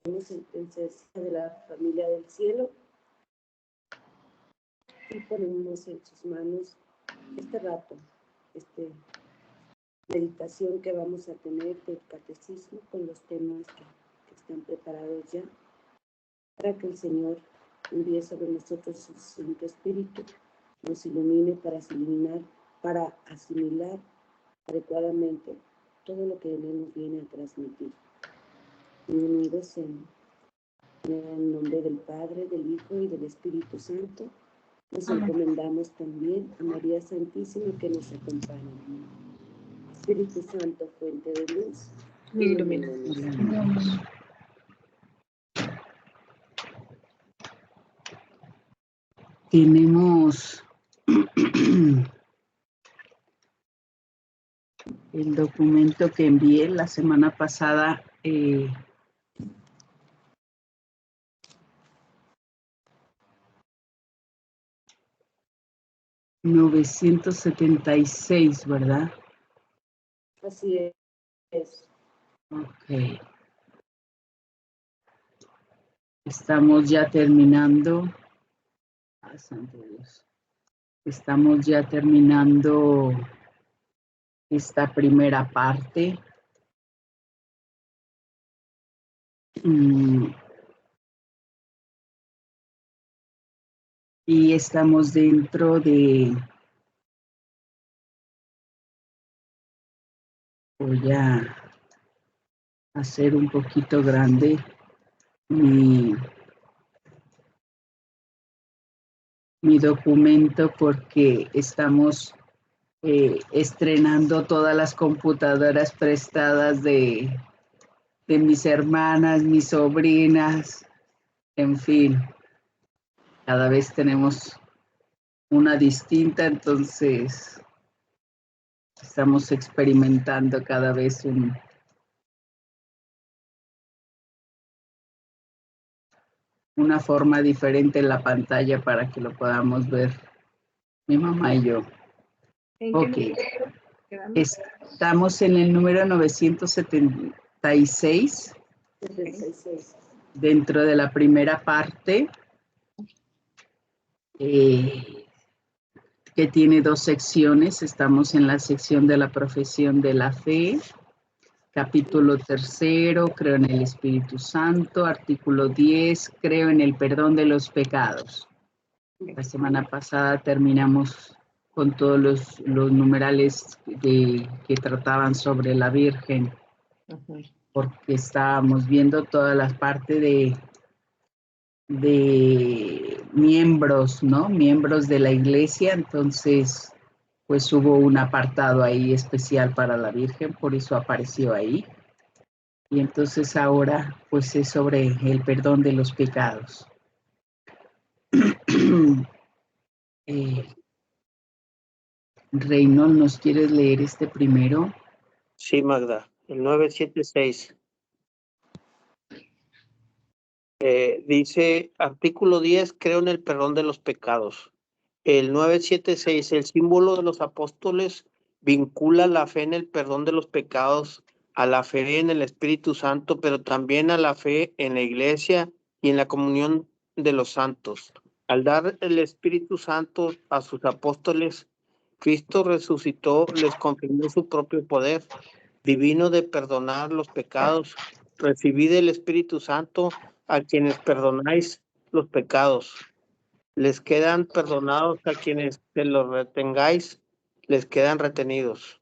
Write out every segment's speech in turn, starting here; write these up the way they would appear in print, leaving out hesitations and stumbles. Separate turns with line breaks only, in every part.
en presencia de la familia del cielo y ponemos en sus manos este rato, meditación que vamos a tener del catecismo con los temas que están preparados ya, para que el Señor envíe sobre nosotros su Santo Espíritu, nos ilumine para asimilar adecuadamente todo lo que Él nos viene a transmitir. Y unidos en el nombre del Padre, del Hijo y del Espíritu Santo, nos encomendamos también a María Santísima que nos acompaña. Espíritu Santo, fuente de luz, ilumínanos.
Tenemos el documento que envié la semana pasada. 976, ¿verdad?
Así es.
Ok. Estamos ya terminando. Ah, santo Dios. Estamos ya terminando esta primera parte. Y estamos dentro de... Voy a hacer un poquito grande mi documento porque estamos estrenando todas las computadoras prestadas de mis hermanas, mis sobrinas, en fin. Cada vez tenemos una distinta, entonces estamos experimentando cada vez una forma diferente en la pantalla para que lo podamos ver mi mamá y yo. Ok. Estamos en el número 976.
76.
Dentro de la primera parte, que tiene 2 secciones. Estamos en la sección de la profesión de la fe, capítulo 3, creo en el Espíritu Santo, artículo 10, creo en el perdón de los pecados. La semana pasada terminamos con todos los numerales que trataban sobre la Virgen, porque estábamos viendo todas las partes de miembros, ¿no? Miembros de la iglesia, entonces pues hubo un apartado ahí especial para la Virgen, por eso apareció ahí. Y entonces ahora pues es sobre el perdón de los pecados. Reynold, ¿nos quieres leer este primero?
Sí, Magda, el 976. Dice, artículo 10, creo en el perdón de los pecados. El 976, el símbolo de los apóstoles vincula la fe en el perdón de los pecados a la fe en el Espíritu Santo, pero también a la fe en la iglesia y en la comunión de los santos. Al dar el Espíritu Santo a sus apóstoles, Cristo resucitó, les confirmó su propio poder divino de perdonar los pecados. Recibid el Espíritu Santo a quienes perdonáis los pecados. Les quedan perdonados a quienes se los retengáis, les quedan retenidos.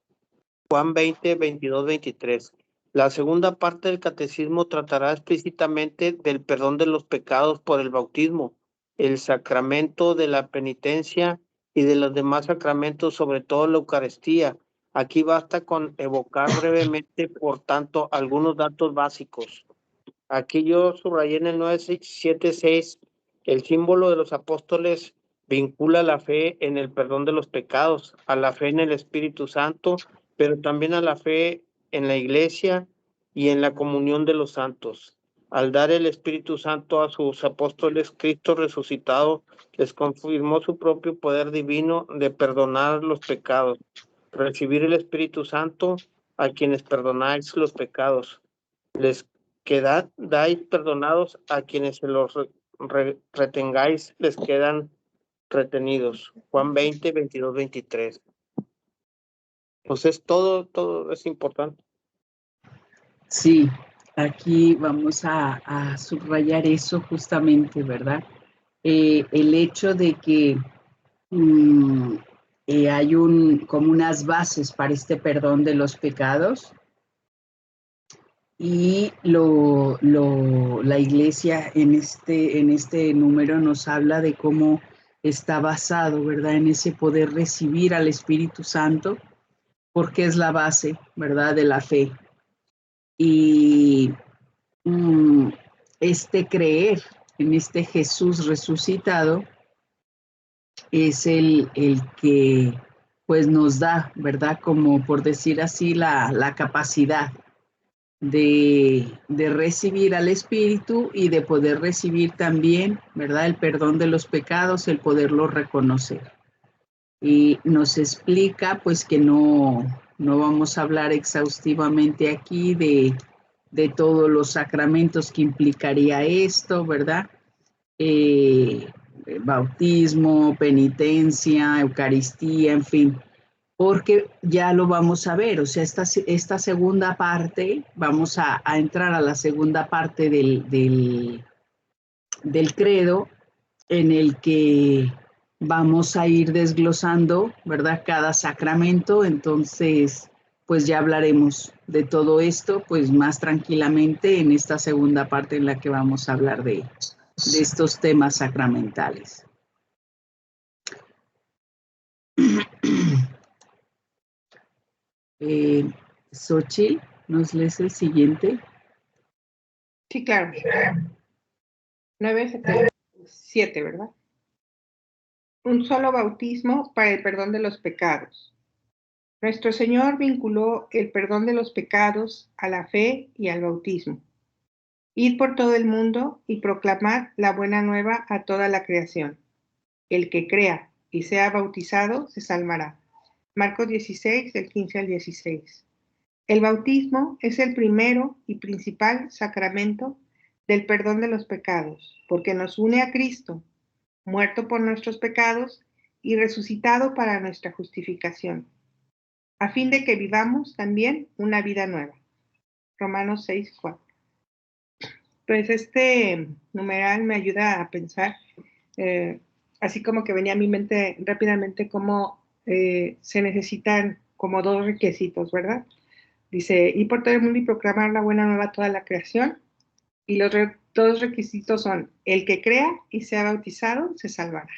Juan 20, 22, 23. La segunda parte del catecismo tratará explícitamente del perdón de los pecados por el bautismo, el sacramento de la penitencia y de los demás sacramentos, sobre todo la Eucaristía. Aquí basta con evocar brevemente, por tanto, algunos datos básicos. Aquí yo subrayé en el 976, el símbolo de los apóstoles vincula la fe en el perdón de los pecados, a la fe en el Espíritu Santo, pero también a la fe en la iglesia y en la comunión de los santos. Al dar el Espíritu Santo a sus apóstoles, Cristo resucitado les confirmó su propio poder divino de perdonar los pecados. Recibir el Espíritu Santo a quienes perdonáis los pecados. Les que dais perdonados a quienes se los retengáis, les quedan retenidos. Juan 20, 22, 23. Entonces todo es importante.
Sí, aquí vamos a subrayar eso justamente, ¿verdad? El hecho de que hay como unas bases para este perdón de los pecados, y la iglesia en este número nos habla de cómo está basado, ¿verdad? En ese poder recibir al Espíritu Santo, porque es la base, ¿verdad? De la fe. Y este creer en este Jesús resucitado es el que pues nos da, ¿verdad? Como por decir así, la capacidad de recibir al Espíritu y de poder recibir también, ¿verdad? El perdón de los pecados, el poderlo reconocer. Y nos explica pues que no vamos a hablar exhaustivamente aquí de todos los sacramentos que implicaría esto, ¿verdad? Bautismo, penitencia, Eucaristía, en fin, porque ya lo vamos a ver, o sea, esta segunda parte, vamos a entrar a la segunda parte del credo, en el que vamos a ir desglosando, ¿verdad? Cada sacramento, entonces, pues ya hablaremos de todo esto, pues más tranquilamente en esta segunda parte en la que vamos a hablar de estos temas sacramentales. Xochitl, ¿nos lees el siguiente?
Sí, claro. 9:7, ¿verdad? Un solo bautismo para el perdón de los pecados. Nuestro Señor vinculó el perdón de los pecados a la fe y al bautismo. Id por todo el mundo y proclamad la buena nueva a toda la creación. El que crea y sea bautizado se salvará. Marcos 16, del 15 al 16. El bautismo es el primero y principal sacramento del perdón de los pecados, porque nos une a Cristo, muerto por nuestros pecados y resucitado para nuestra justificación, a fin de que vivamos también una vida nueva. Romanos 6:4. Pues este numeral me ayuda a pensar, así como que venía a mi mente rápidamente cómo se necesitan como dos requisitos, ¿verdad? Dice, ir por todo el mundo y proclamar la buena nueva a toda la creación. Y los dos requisitos son, el que crea y sea bautizado, se salvará.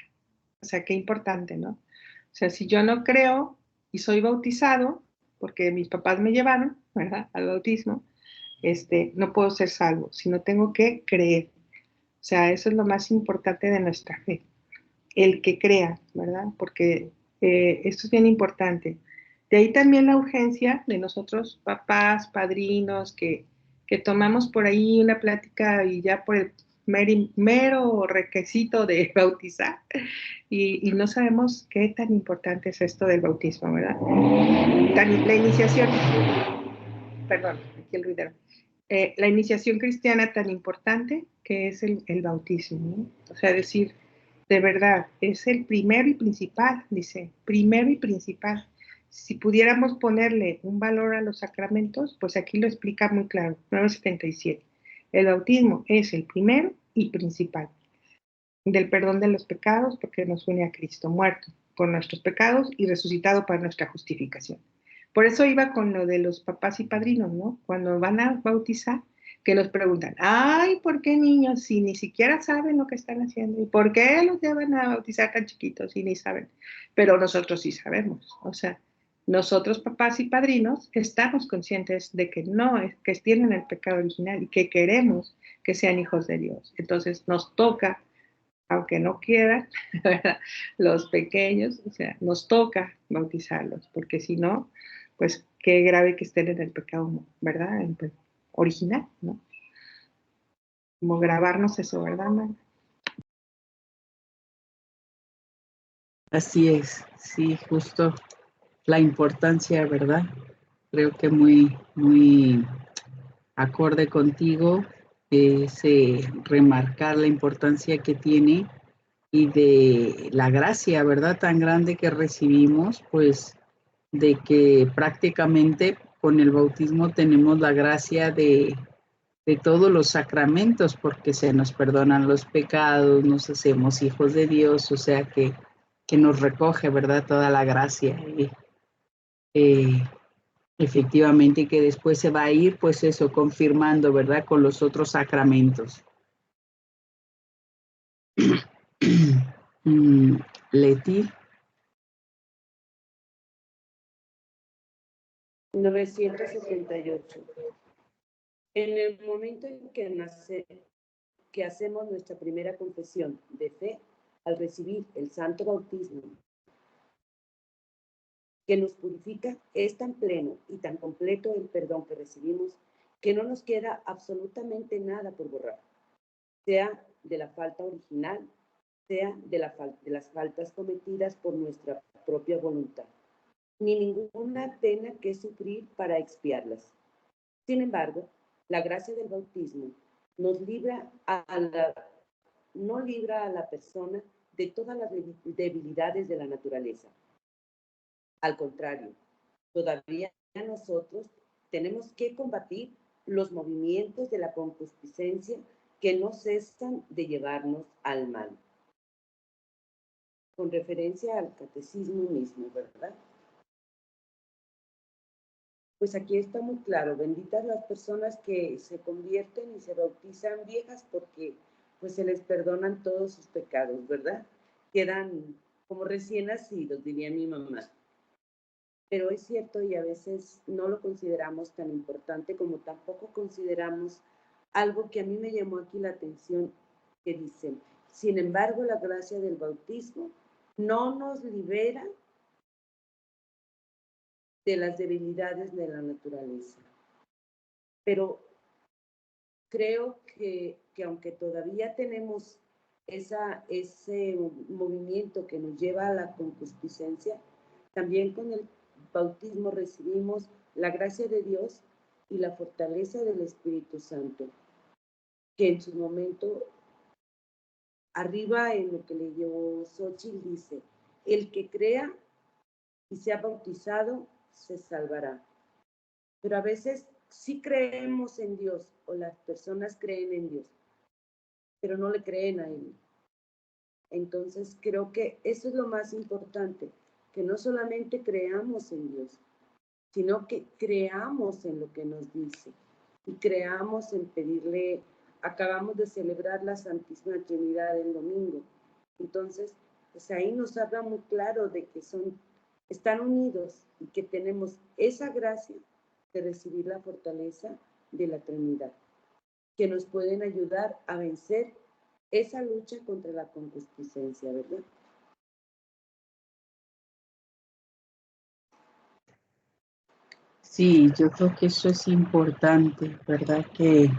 O sea, qué importante, ¿no? O sea, si yo no creo y soy bautizado, porque mis papás me llevaron, ¿verdad?, al bautismo, no puedo ser salvo, sino tengo que creer. O sea, eso es lo más importante de nuestra fe. El que crea, ¿verdad? Porque esto es bien importante. De ahí también la urgencia de nosotros, papás, padrinos, que tomamos por ahí una plática y ya por el mero requisito de bautizar y no sabemos qué tan importante es esto del bautismo, ¿verdad? La iniciación, perdón, aquí el ruidero. La iniciación cristiana tan importante que es el bautismo, ¿no? O sea, decir, de verdad, es el primero y principal, dice, primero y principal. Si pudiéramos ponerle un valor a los sacramentos, pues aquí lo explica muy claro, 9:77. El bautismo es el primero y principal del perdón de los pecados, porque nos une a Cristo, muerto por nuestros pecados y resucitado para nuestra justificación. Por eso iba con lo de los papás y padrinos, ¿no? Cuando van a bautizar, que nos preguntan, ay, ¿por qué niños si ni siquiera saben lo que están haciendo? ¿Y por qué los llevan a bautizar tan chiquitos si ni saben? Pero nosotros sí sabemos, o sea, nosotros papás y padrinos estamos conscientes de que no, que tienen el pecado original y que queremos que sean hijos de Dios. Entonces nos toca, aunque no quieran, los pequeños, o sea, nos toca bautizarlos, porque si no, pues qué grave que estén en el pecado, ¿verdad? Original, ¿no? Como grabarnos eso, ¿verdad, Ana?
Así es, sí, justo la importancia, ¿verdad? Creo que muy, muy acorde contigo, remarcar la importancia que tiene y de la gracia, ¿verdad? Tan grande que recibimos, pues, de que prácticamente con el bautismo tenemos la gracia de todos los sacramentos, porque se nos perdonan los pecados, nos hacemos hijos de Dios, o sea que nos recoge, ¿verdad? Toda la gracia. Efectivamente, que después se va a ir, pues eso, confirmando, ¿verdad? Con los otros sacramentos. Leti.
978. En el momento en que hacemos nuestra primera confesión de fe, al recibir el santo bautismo, que nos purifica, es tan pleno y tan completo el perdón que recibimos que no nos queda absolutamente nada por borrar, sea de la falta original, sea de las faltas cometidas por nuestra propia voluntad, ni ninguna pena que sufrir para expiarlas. Sin embargo, la gracia del bautismo no libra a la persona de todas las debilidades de la naturaleza. Al contrario, todavía nosotros tenemos que combatir los movimientos de la concupiscencia que no cesan de llevarnos al mal. Con referencia al catecismo mismo, ¿verdad? Pues aquí está muy claro, benditas las personas que se convierten y se bautizan viejas porque pues se les perdonan todos sus pecados, ¿verdad? Quedan como recién nacidos, diría mi mamá. Pero es cierto y a veces no lo consideramos tan importante como tampoco consideramos algo que a mí me llamó aquí la atención, que dice, sin embargo, la gracia del bautismo no nos libera de las debilidades de la naturaleza. Pero creo que aunque todavía tenemos ese movimiento que nos lleva a la concupiscencia, también con el bautismo recibimos la gracia de Dios y la fortaleza del Espíritu Santo, que en su momento, arriba en lo que leyó Xochitl, dice, el que crea y sea bautizado se salvará. Pero a veces sí creemos en Dios, o las personas creen en Dios, pero no le creen a Él. Entonces creo que eso es lo más importante, que no solamente creamos en Dios, sino que creamos en lo que nos dice y creamos en pedirle. Acabamos de celebrar la Santísima Trinidad el domingo, entonces pues ahí nos habla muy claro de que están unidos y que tenemos esa gracia de recibir la fortaleza de la Trinidad, que nos pueden ayudar a vencer esa lucha contra la concupiscencia, ¿verdad?
Sí, yo creo que eso es importante, ¿verdad? Que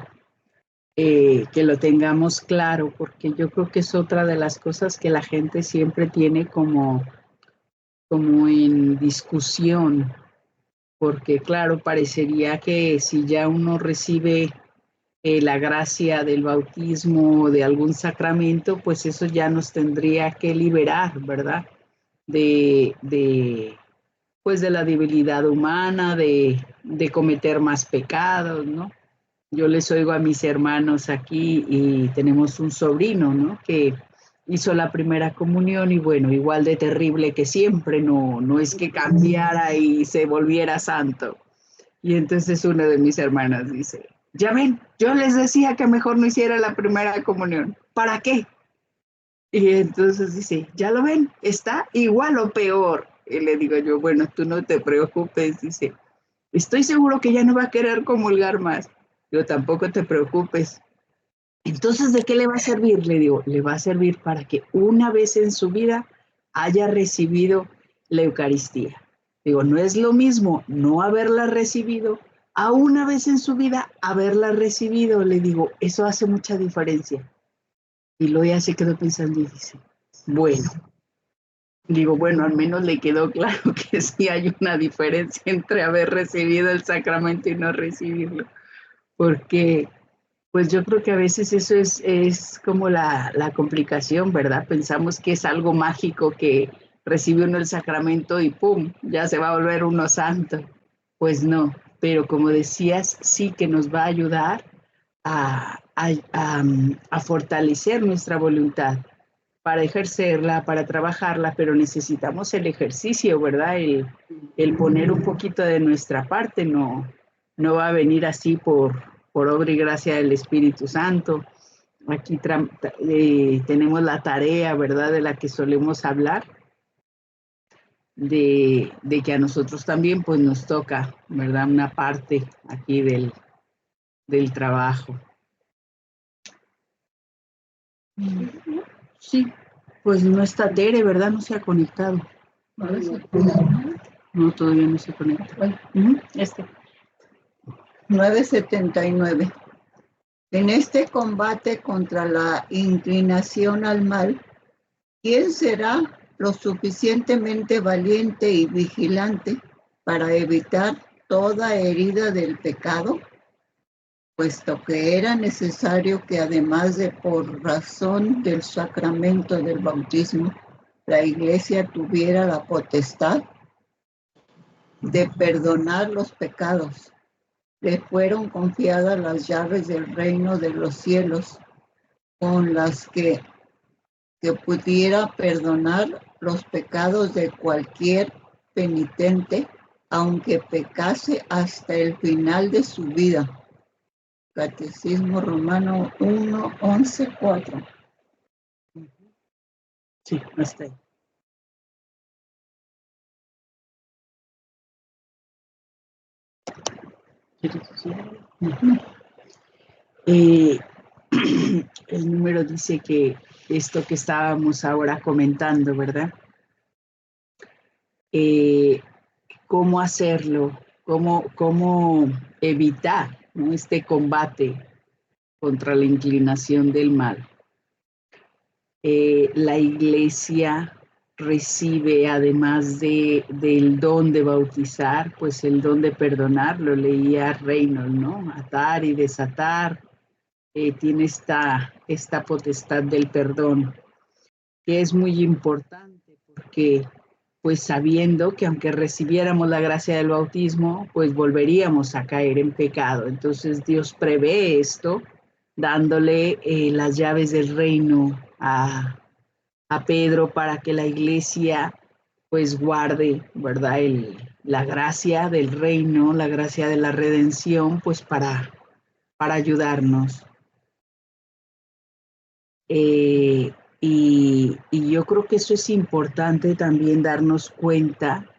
lo tengamos claro, porque yo creo que es otra de las cosas que la gente siempre tiene como en discusión, porque claro, parecería que si ya uno recibe la gracia del bautismo o de algún sacramento, pues eso ya nos tendría que liberar, ¿verdad? Pues de la debilidad humana, de cometer más pecados, ¿no? Yo les oigo a mis hermanos aquí y tenemos un sobrino, ¿no? Que hizo la primera comunión y bueno, igual de terrible que siempre, no es que cambiara y se volviera santo. Y entonces una de mis hermanas dice, ya ven, yo les decía que mejor no hiciera la primera comunión. ¿Para qué? Y entonces dice, ya lo ven, está igual o peor. Y le digo yo, bueno, tú no te preocupes, dice, estoy seguro que ya no va a querer comulgar más. Yo tampoco te preocupes. Entonces, ¿de qué le va a servir? Le digo, le va a servir para que una vez en su vida haya recibido la Eucaristía. Digo, no es lo mismo no haberla recibido a una vez en su vida haberla recibido. Le digo, eso hace mucha diferencia. Y luego ya se quedó pensando y dice, bueno, digo, bueno, al menos le quedó claro que sí hay una diferencia entre haber recibido el sacramento y no recibirlo. porque pues yo creo que a veces eso es como la complicación, ¿verdad? Pensamos que es algo mágico que recibe uno el sacramento y ¡pum! Ya se va a volver uno santo. Pues no, pero como decías, sí que nos va a ayudar a fortalecer nuestra voluntad para ejercerla, para trabajarla, pero necesitamos el ejercicio, ¿verdad? El poner un poquito de nuestra parte, no va a venir así por obra y gracia del Espíritu Santo. Aquí tenemos la tarea, ¿verdad?, de la que solemos hablar, de que a nosotros también pues nos toca, ¿verdad?, una parte aquí del trabajo. Sí, pues no está Tere, ¿verdad? No se ha conectado. No, todavía no se conecta.
Bueno,
979.
En este combate contra la inclinación al mal, ¿quién será lo suficientemente valiente y vigilante para evitar toda herida del pecado? Puesto que era necesario que además de por razón del sacramento del bautismo, la Iglesia tuviera la potestad de perdonar los pecados. Le fueron confiadas las llaves del reino de los cielos, con las que pudiera perdonar los pecados de cualquier penitente, aunque pecase hasta el final de su vida. Catecismo Romano 1, 11, 4.
Sí, no está ahí. El número dice que esto que estábamos ahora comentando, ¿verdad? Cómo hacerlo, cómo evitar, ¿no?, este combate contra la inclinación del mal. La Iglesia recibe, además del don de bautizar, pues el don de perdonar. Lo leía Reynolds, ¿no? Atar y desatar. Tiene esta potestad del perdón, que es muy importante porque, pues sabiendo que aunque recibiéramos la gracia del bautismo, pues volveríamos a caer en pecado. Entonces Dios prevé esto, dándole las llaves del reino a Pedro para que la Iglesia pues guarde, ¿verdad?, la gracia del reino, la gracia de la redención, pues para ayudarnos. Y yo creo que eso es importante también, darnos cuenta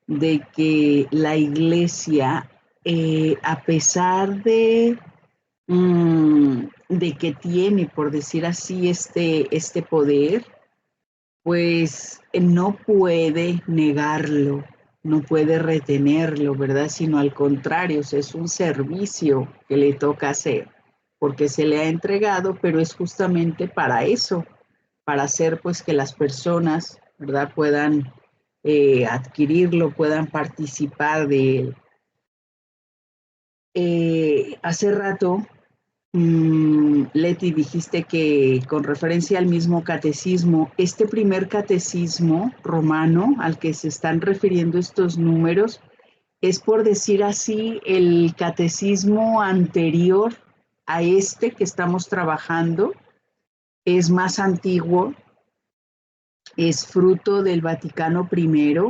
de que la Iglesia, a pesar de que tiene, por decir así, este poder, pues no puede negarlo, no puede retenerlo, ¿verdad? Sino al contrario, o sea, es un servicio que le toca hacer, porque se le ha entregado, pero es justamente para eso, para hacer pues que las personas, ¿verdad?, puedan adquirirlo, puedan participar de él. Hace rato, Leti, dijiste que con referencia al mismo catecismo, este primer catecismo romano al que se están refiriendo estos números, es, por decir así, el catecismo anterior a este que estamos trabajando. Es más antiguo, es fruto del Vaticano I.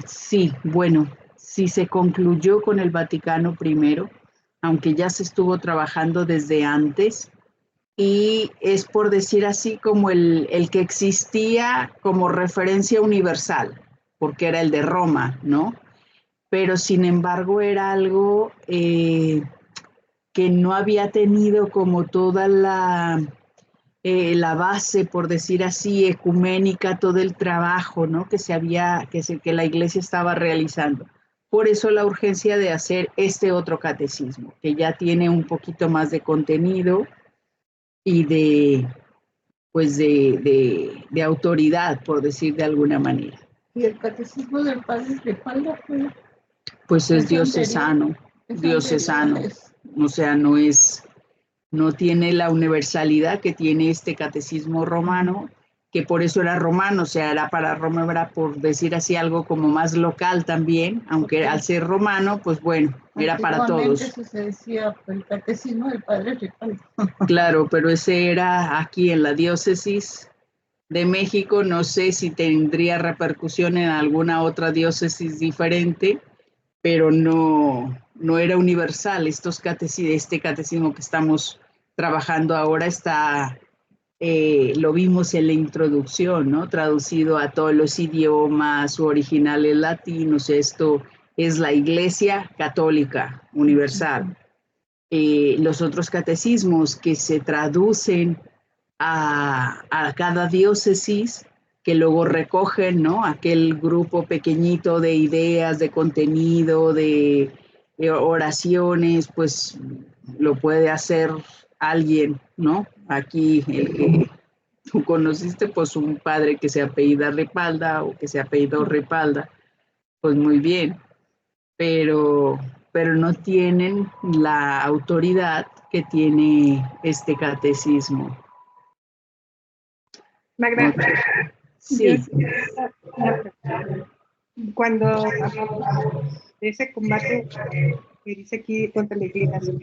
Sí, bueno, sí se concluyó con el Vaticano I, aunque ya se estuvo trabajando desde antes, y es, por decir así, como el que existía como referencia universal, porque era el de Roma, ¿no? Pero sin embargo era algo que no había tenido como toda la base, por decir así, ecuménica, todo el trabajo, ¿no?, que la Iglesia estaba realizando. Por eso la urgencia de hacer este otro catecismo, que ya tiene un poquito más de contenido y pues de autoridad, por decir de alguna manera.
¿Y el catecismo del Padre Ripalda fue?
Pues es diocesano, o sea, no tiene la universalidad que tiene este catecismo romano, que por eso era romano, o sea, era para Roma, era por decir así algo como más local también, aunque al ser romano, pues bueno, era para todos.
Eso se decía el catecismo del Padre Ripalda.
Claro, pero ese era aquí en la diócesis de México, no sé si tendría repercusión en alguna otra diócesis diferente, pero no era universal. Este catecismo que estamos trabajando ahora lo vimos en la introducción, ¿no? Traducido a todos los idiomas, su original es latino, esto es la Iglesia Católica Universal. Los otros catecismos que se traducen a cada diócesis, que luego recogen, ¿no? Aquel grupo pequeñito de ideas, de contenido, de oraciones, pues lo puede hacer alguien, ¿no? Aquí el que tú conociste, pues un padre que se apellida Ripalda o que se apellidó Ripalda, pues muy bien, pero no tienen la autoridad que tiene este catecismo.
Magda,
sí.
Cuando hablamos de ese combate que dice aquí contra la inclinación,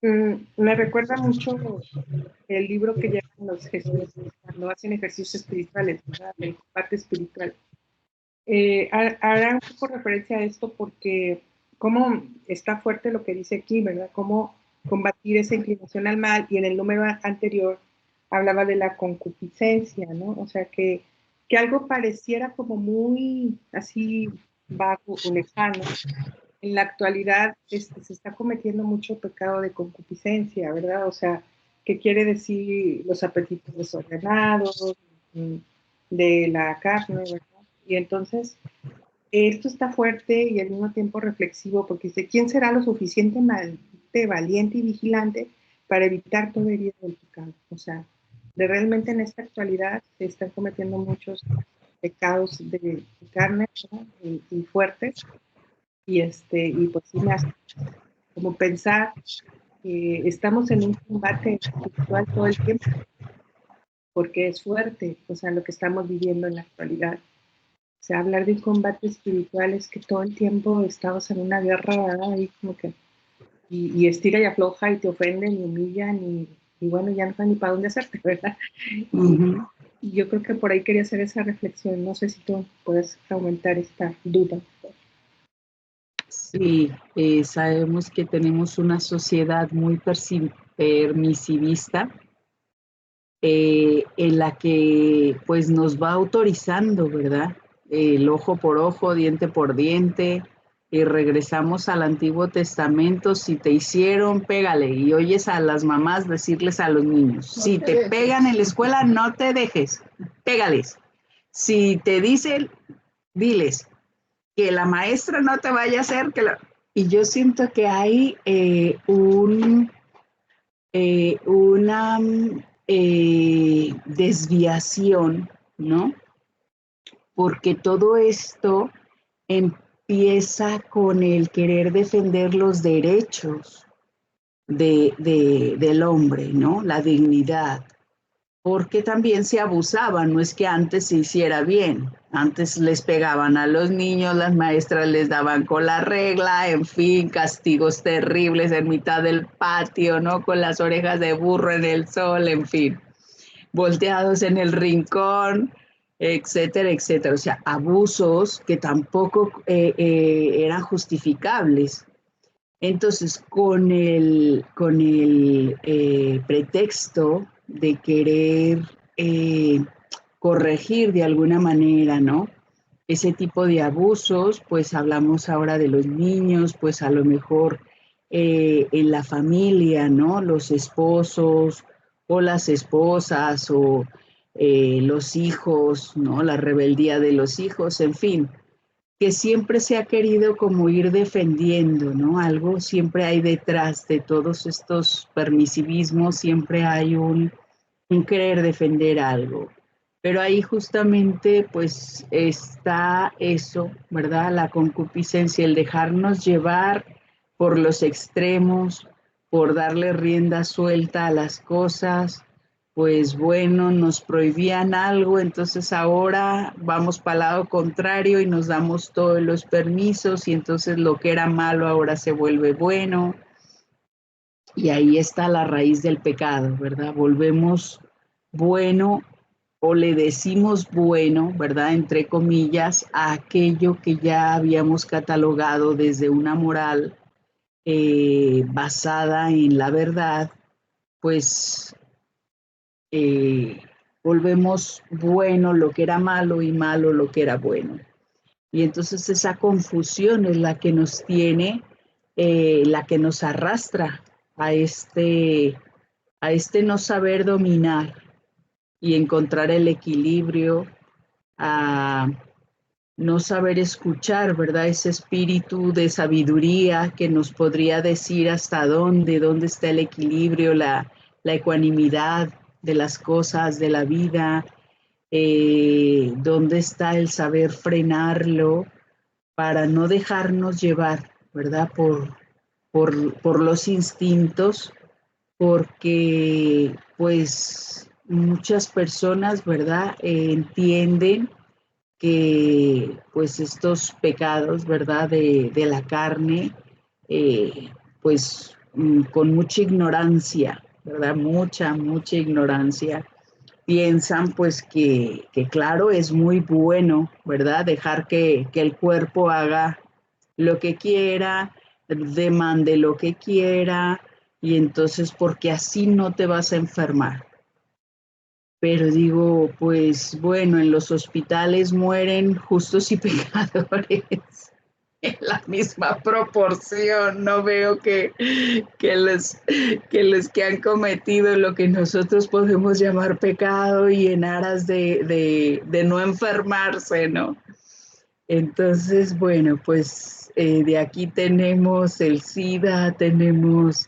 me recuerda mucho el libro que llevan los jesuitas cuando hacen ejercicios espirituales, ¿verdad? El combate espiritual. Hará un poco referencia a esto porque cómo está fuerte lo que dice aquí, ¿verdad? Cómo combatir esa inclinación al mal, y en el número anterior hablaba de la concupiscencia, ¿no? O sea, que algo pareciera como muy así vago o lejano. En la actualidad se está cometiendo mucho pecado de concupiscencia, ¿verdad? O sea, ¿qué quiere decir los apetitos desordenados de la carne, ¿verdad? Y entonces, esto está fuerte y al mismo tiempo reflexivo, porque dice, ¿quién será lo suficientemente valiente y vigilante para evitar toda herida del pecado? O sea, realmente en esta actualidad se están cometiendo muchos pecados de carne, ¿no? y fuertes, y pues sí me hace como pensar que estamos en un combate espiritual todo el tiempo, porque es fuerte, o sea, lo que estamos viviendo en la actualidad. O sea, hablar de un combate espiritual es que todo el tiempo estamos en una guerra, ¿verdad? Ahí como que, y estira y afloja y te ofenden y humillan y bueno, ya no saben ni para dónde hacerte, ¿verdad? Y yo creo que por ahí quería hacer esa reflexión. No sé si tú puedes aumentar esta duda.
Sí, sabemos que tenemos una sociedad muy permisivista, en la que pues nos va autorizando, ¿verdad? El ojo por ojo, diente por diente, y regresamos al Antiguo Testamento: si te hicieron, pégale. Y oyes a las mamás decirles a los niños, si te pegan en la escuela, no te dejes, pégales. Si te dicen, diles que la maestra no te vaya a hacer Y yo siento que hay una desviación, ¿no? Porque todo esto empieza con el querer defender los derechos del hombre, ¿no? La dignidad. Porque también se abusaba, no es que antes se hiciera bien. Antes les pegaban a los niños, las maestras les daban con la regla, en fin, castigos terribles en mitad del patio, ¿no? Con las orejas de burro en el sol, en fin, volteados en el rincón, etcétera, etcétera. O sea, abusos que tampoco eran justificables. Entonces, con el pretexto de querer corregir de alguna manera, ¿no? Ese tipo de abusos, pues hablamos ahora de los niños, pues a lo mejor en la familia, ¿no? Los esposos o las esposas o los hijos, ¿no? La rebeldía de los hijos, en fin, que siempre se ha querido como ir defendiendo, ¿no? Algo siempre hay detrás de todos estos permisivismos, siempre hay un querer defender algo. Pero ahí justamente pues está eso, ¿verdad? La concupiscencia, el dejarnos llevar por los extremos, por darle rienda suelta a las cosas. Pues bueno, nos prohibían algo, entonces ahora vamos para el lado contrario y nos damos todos los permisos y entonces lo que era malo ahora se vuelve bueno. Y ahí está la raíz del pecado, ¿verdad? Volvemos bueno o le decimos bueno, ¿verdad? Entre comillas, a aquello que ya habíamos catalogado desde una moral basada en la verdad, pues volvemos bueno lo que era malo y malo lo que era bueno. Y entonces esa confusión es la que nos tiene, la que nos arrastra a este no saber dominar y encontrar el equilibrio, a no saber escuchar, ¿verdad? Ese espíritu de sabiduría que nos podría decir hasta dónde está el equilibrio, la ecuanimidad de las cosas, de la vida, dónde está el saber frenarlo para no dejarnos llevar, ¿verdad? Por los instintos, porque pues muchas personas, ¿verdad? Entienden que pues estos pecados, ¿verdad? De la carne, pues con mucha ignorancia, ¿verdad? Mucha ignorancia. Piensan pues que claro, es muy bueno, ¿verdad? Dejar que el cuerpo haga lo que quiera, demande lo que quiera, y entonces porque así no te vas a enfermar. Pero digo, pues bueno, en los hospitales mueren justos y pecadores en la misma proporción. No veo que los que han cometido lo que nosotros podemos llamar pecado y en aras de no enfermarse, ¿no? Entonces, bueno, pues de aquí tenemos el SIDA, tenemos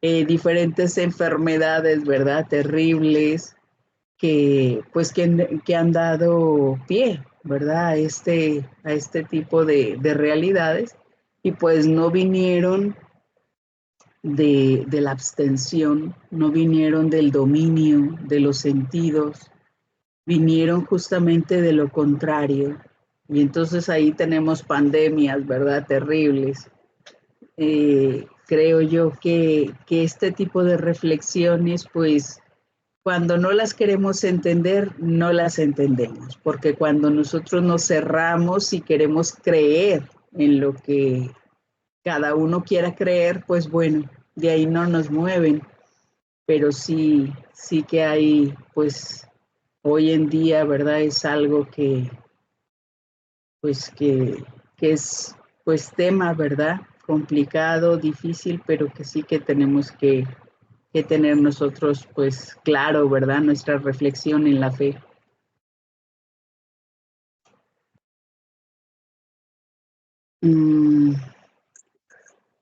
diferentes enfermedades, ¿verdad? Terribles pues que han dado pie, ¿verdad? A este tipo de realidades y pues no vinieron de la abstención, no vinieron del dominio de los sentidos, vinieron justamente de lo contrario. Y entonces ahí tenemos pandemias, ¿verdad? Terribles. Creo yo que este tipo de reflexiones, pues, cuando no las queremos entender, no las entendemos, porque cuando nosotros nos cerramos y queremos creer en lo que cada uno quiera creer, pues bueno, de ahí no nos mueven, pero sí que hay, pues hoy en día, ¿verdad? Es algo pues que es, pues tema, ¿verdad? Complicado, difícil, pero que sí que tenemos que tener nosotros, pues claro, ¿verdad? Nuestra reflexión en la fe.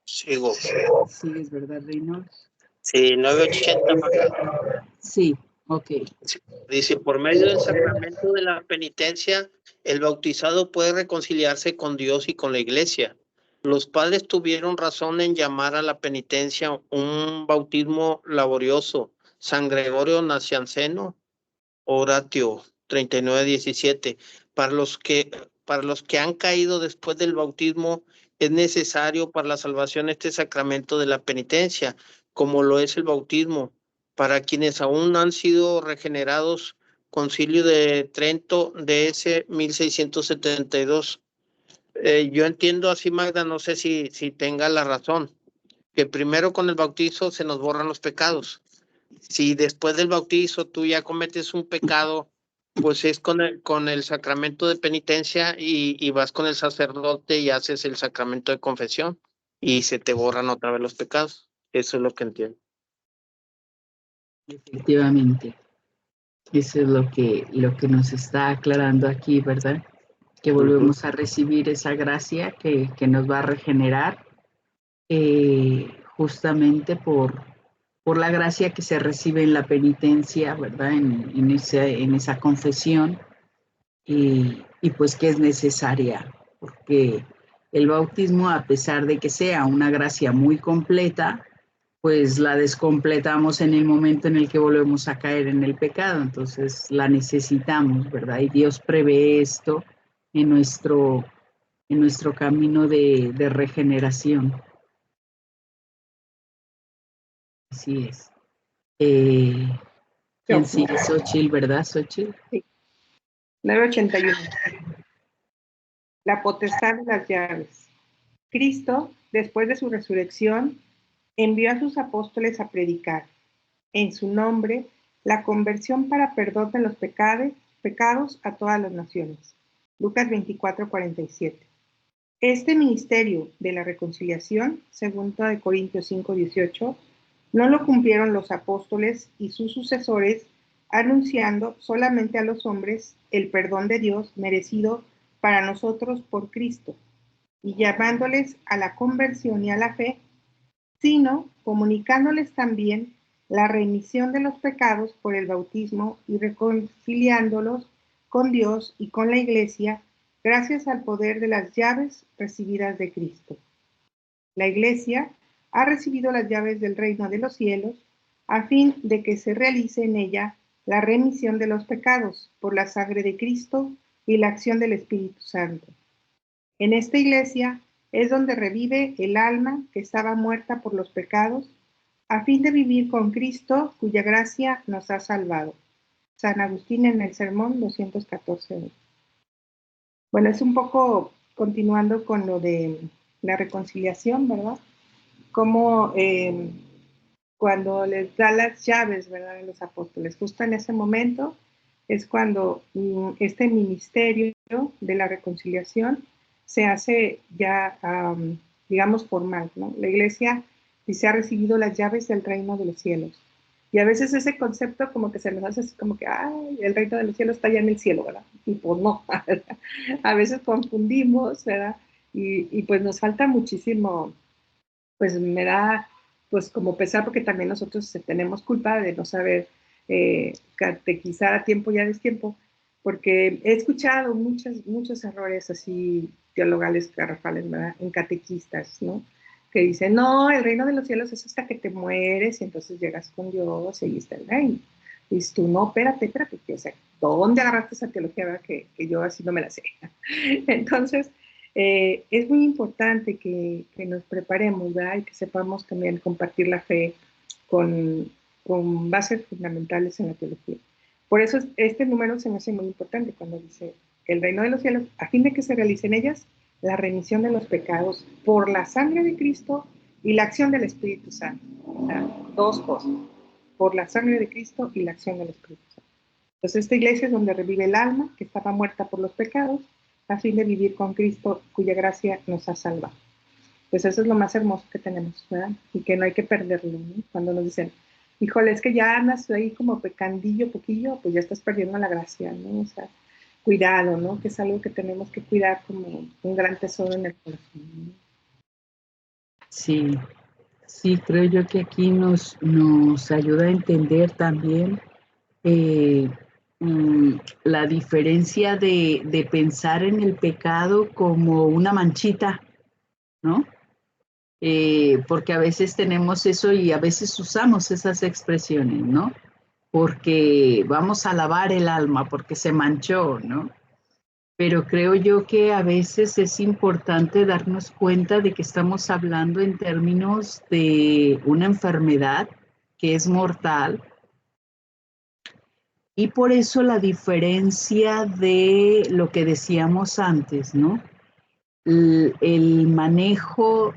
Sigo.
¿Sigues, verdad, Reynolds?
Sí, 980, Magda.
Sí, ok.
Dice, por medio del sacramento de la penitencia, el bautizado puede reconciliarse con Dios y con la iglesia. Los padres tuvieron razón en llamar a la penitencia un bautismo laborioso. San Gregorio Nacianceno, Oratio 39:17. Para los que han caído después del bautismo, es necesario para la salvación este sacramento de la penitencia, como lo es el bautismo. Para quienes aún no han sido regenerados, Concilio de Trento, DS 1672. Yo entiendo así, Magda, no sé si tenga la razón, que primero con el bautizo se nos borran los pecados. Si después del bautizo tú ya cometes un pecado, pues es con el sacramento de penitencia y vas con el sacerdote y haces el sacramento de confesión y se te borran otra vez los pecados. Eso es lo que entiendo.
Efectivamente. Eso es lo que nos está aclarando aquí, ¿verdad? Que volvemos a recibir esa gracia que nos va a regenerar justamente por por la gracia que se recibe en la penitencia, ¿verdad? En esa confesión, y pues que es necesaria, porque el bautismo, a pesar de que sea una gracia muy completa, pues la descompletamos en el momento en el que volvemos a caer en el pecado, entonces la necesitamos, ¿verdad? Y Dios prevé esto en nuestro camino de regeneración. Así es. ¿Quién sigue? Xochitl, ¿verdad, Xochitl?
Sí. 981. La potestad de las llaves. Cristo, después de su resurrección, envió a sus apóstoles a predicar, en su nombre, la conversión para perdón de los pecados a todas las naciones. Lucas 24:47. Este ministerio de la reconciliación, según de Corintios 5:18, no lo cumplieron los apóstoles y sus sucesores, anunciando solamente a los hombres el perdón de Dios merecido para nosotros por Cristo, y llamándoles a la conversión y a la fe, sino comunicándoles también la remisión de los pecados por el bautismo y reconciliándolos con Dios y con la Iglesia, gracias al poder de las llaves recibidas de Cristo. La Iglesia ha recibido las llaves del reino de los cielos a fin de que se realice en ella la remisión de los pecados por la sangre de Cristo y la acción del Espíritu Santo. En esta Iglesia es donde revive el alma que estaba muerta por los pecados, a fin de vivir con Cristo, cuya gracia nos ha salvado. San Agustín en el Sermón 214. Bueno, es un poco continuando con lo de la reconciliación, ¿verdad? Como cuando les da las llaves, ¿verdad?, a los apóstoles, justo en ese momento es cuando este ministerio de la reconciliación se hace ya, digamos, formal, ¿no? La Iglesia dice ha recibido las llaves del reino de los cielos. Y a veces ese concepto como que se nos hace así como que, ay, el reino de los cielos está allá en el cielo, ¿verdad? Y pues no, ¿verdad? A veces confundimos, ¿verdad? Y pues nos falta muchísimo, pues me da pues como pesar, porque también nosotros tenemos culpa de no saber catequizar a tiempo y a destiempo, porque he escuchado muchos errores así teologales, garrafales, ¿verdad?, en catequistas, ¿no? Que dicen, no, el reino de los cielos es hasta que te mueres y entonces llegas con Dios y ahí está el reino. Y dices tú, no, espérate, o sea, ¿dónde agarraste esa teología, verdad? Que yo así no me la sé. Entonces, es muy importante que nos preparemos, ¿verdad? Y que sepamos también compartir la fe con bases fundamentales en la teología. Por eso este número se me hace muy importante cuando dice el reino de los cielos, a fin de que se realice en ellas la remisión de los pecados por la sangre de Cristo y la acción del Espíritu Santo. O sea, dos cosas, por la sangre de Cristo y la acción del Espíritu Santo. Entonces esta iglesia es donde revive el alma que estaba muerta por los pecados, a fin de vivir con Cristo, cuya gracia nos ha salvado. Pues eso es lo más hermoso que tenemos, ¿verdad? Y que no hay que perderlo, ¿no? Cuando nos dicen, híjole, es que ya andas ahí como pecandillo, poquillo, pues ya estás perdiendo la gracia, ¿no? O sea, cuidado, ¿no? Que es algo que tenemos que cuidar como un gran tesoro en el corazón, ¿no?
Sí, sí, creo yo que aquí nos ayuda a entender también la diferencia de pensar en el pecado como una manchita, ¿no? Porque a veces tenemos eso y a veces usamos esas expresiones, ¿no? Porque vamos a lavar el alma, porque se manchó, ¿no? Pero creo yo que a veces es importante darnos cuenta de que estamos hablando en términos de una enfermedad que es mortal, y por eso la diferencia de lo que decíamos antes, ¿no? El manejo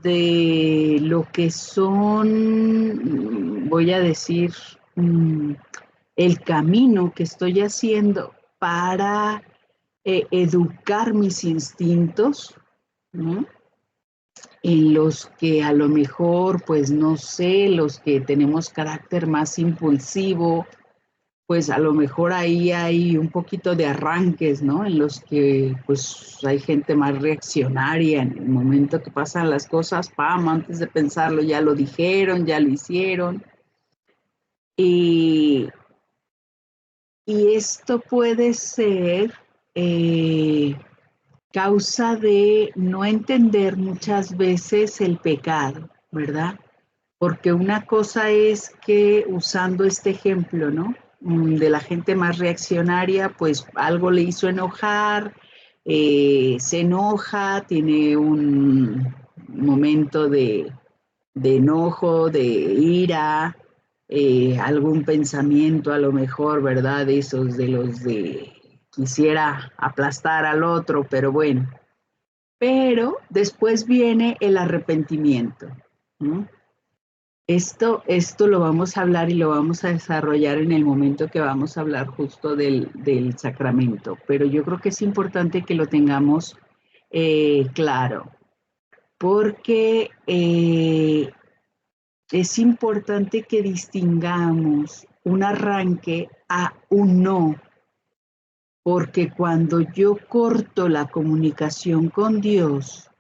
de lo que son, voy a decir, el camino que estoy haciendo para educar mis instintos, ¿no? En los que a lo mejor, pues no sé, los que tenemos carácter más impulsivo, pues a lo mejor ahí hay un poquito de arranques, ¿no? En los que pues hay gente más reaccionaria en el momento que pasan las cosas, ¡pam!, antes de pensarlo ya lo dijeron, ya lo hicieron. Y esto puede ser causa de no entender muchas veces el pecado, ¿verdad? Porque una cosa es que, usando este ejemplo, ¿no? De la gente más reaccionaria, pues algo le hizo enojar, se enoja, tiene un momento de enojo, de ira, algún pensamiento a lo mejor, ¿verdad? Esos de los de quisiera aplastar al otro, pero bueno. Pero después viene el arrepentimiento, ¿no? Esto lo vamos a hablar y lo vamos a desarrollar en el momento que vamos a hablar justo del sacramento, pero yo creo que es importante que lo tengamos claro, porque es importante que distingamos un arranque a un no, porque cuando yo corto la comunicación con Dios,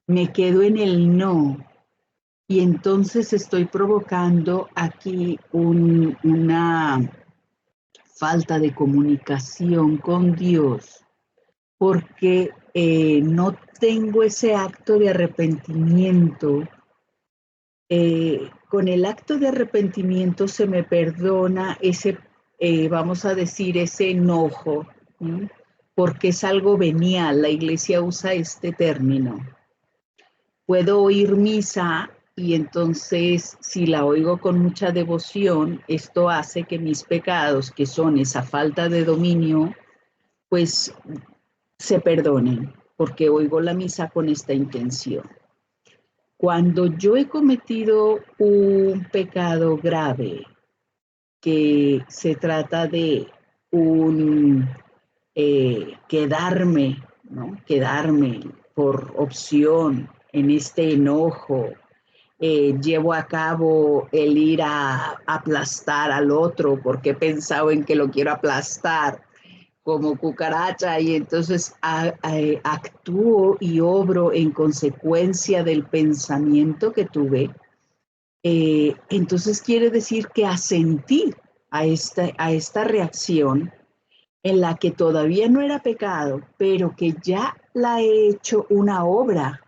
me quedo en el no. Y entonces estoy provocando aquí una falta de comunicación con Dios porque no tengo ese acto de arrepentimiento. Con el acto de arrepentimiento se me perdona ese, vamos a decir, ese enojo, ¿sí? Porque es algo venial. La iglesia usa este término. Puedo oír misa y entonces si la oigo con mucha devoción, esto hace que mis pecados, que son esa falta de dominio, pues se perdonen, porque oigo la misa con esta intención. Cuando yo he cometido un pecado grave, que se trata de un quedarme, ¿no? Quedarme por opción en este enojo, llevo a cabo el ir a aplastar al otro porque he pensado en que lo quiero aplastar como cucaracha y entonces actúo y obro en consecuencia del pensamiento que tuve, entonces quiere decir que asentí a esta reacción en la que todavía no era pecado, pero que ya la he hecho una obra.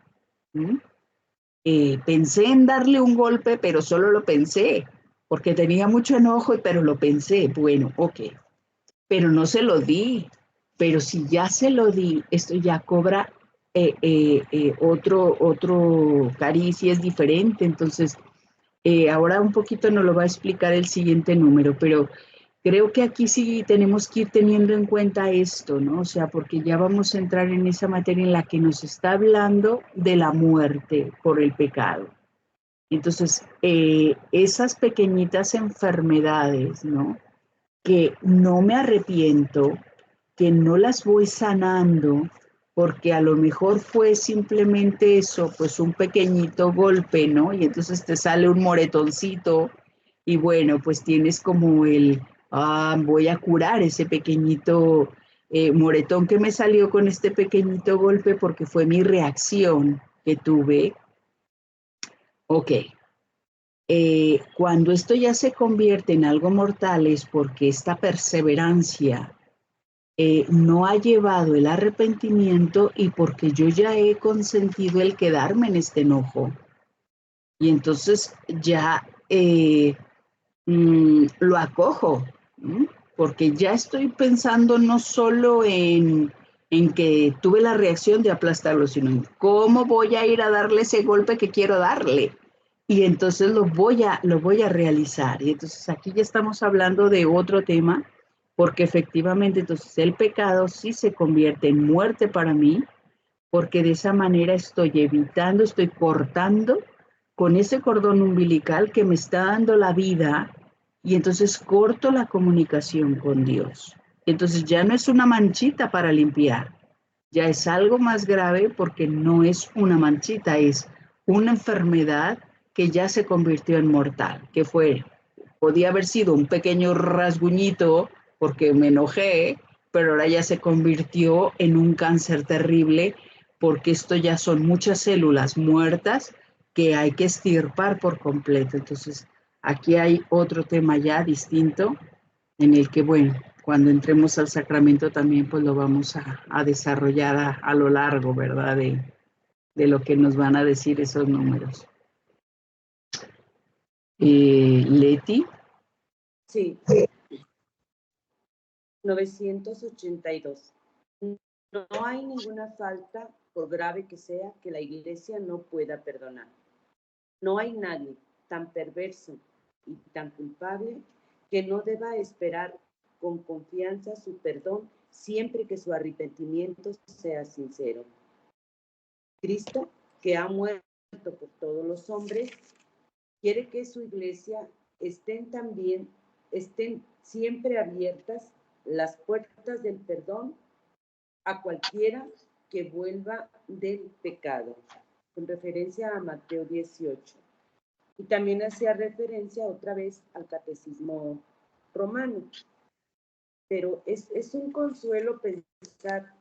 Pensé en darle un golpe, pero solo lo pensé, porque tenía mucho enojo, pero lo pensé. Bueno, ok, pero no se lo di. Pero si ya se lo di, esto ya cobra otro cariz y es diferente. Entonces, ahora un poquito nos lo va a explicar el siguiente número, pero creo que aquí sí tenemos que ir teniendo en cuenta esto, ¿no? O sea, porque ya vamos a entrar en esa materia en la que nos está hablando de la muerte por el pecado. Entonces, esas pequeñitas enfermedades, ¿no? Que no me arrepiento, que no las voy sanando, porque a lo mejor fue simplemente eso, pues un pequeñito golpe, ¿no? Y entonces te sale un moretoncito y bueno, pues tienes como voy a curar ese pequeñito moretón que me salió con este pequeñito golpe porque fue mi reacción que tuve. Ok. Cuando esto ya se convierte en algo mortal es porque esta perseverancia no ha llevado el arrepentimiento y porque yo ya he consentido el quedarme en este enojo. Y entonces ya lo acojo, ¿sí? Porque ya estoy pensando no solo en que tuve la reacción de aplastarlo, sino en cómo voy a ir a darle ese golpe que quiero darle. Y entonces lo voy a realizar. Y entonces aquí ya estamos hablando de otro tema, porque efectivamente entonces el pecado sí se convierte en muerte para mí, porque de esa manera estoy evitando, estoy cortando con ese cordón umbilical que me está dando la vida y entonces corto la comunicación con Dios. Entonces ya no es una manchita para limpiar, ya es algo más grave porque no es una manchita, es una enfermedad que ya se convirtió en mortal, que podía haber sido un pequeño rasguñito porque me enojé, pero ahora ya se convirtió en un cáncer terrible porque esto ya son muchas células muertas que hay que extirpar por completo. Entonces, Aquí hay otro tema ya distinto en el que, bueno, cuando entremos al sacramento también pues lo vamos a desarrollar a lo largo, ¿verdad? De lo que nos van a decir esos números. Leti.
Sí. 982. No hay ninguna falta, por grave que sea, que la Iglesia no pueda perdonar. No hay nadie tan perverso y tan culpable que no deba esperar con confianza su perdón siempre que su arrepentimiento sea sincero. Cristo, que ha muerto por todos los hombres, quiere que su Iglesia estén siempre abiertas las puertas del perdón a cualquiera que vuelva del pecado, con referencia a Mateo 18. Y también hacía referencia otra vez al catecismo romano. Pero es un consuelo pensar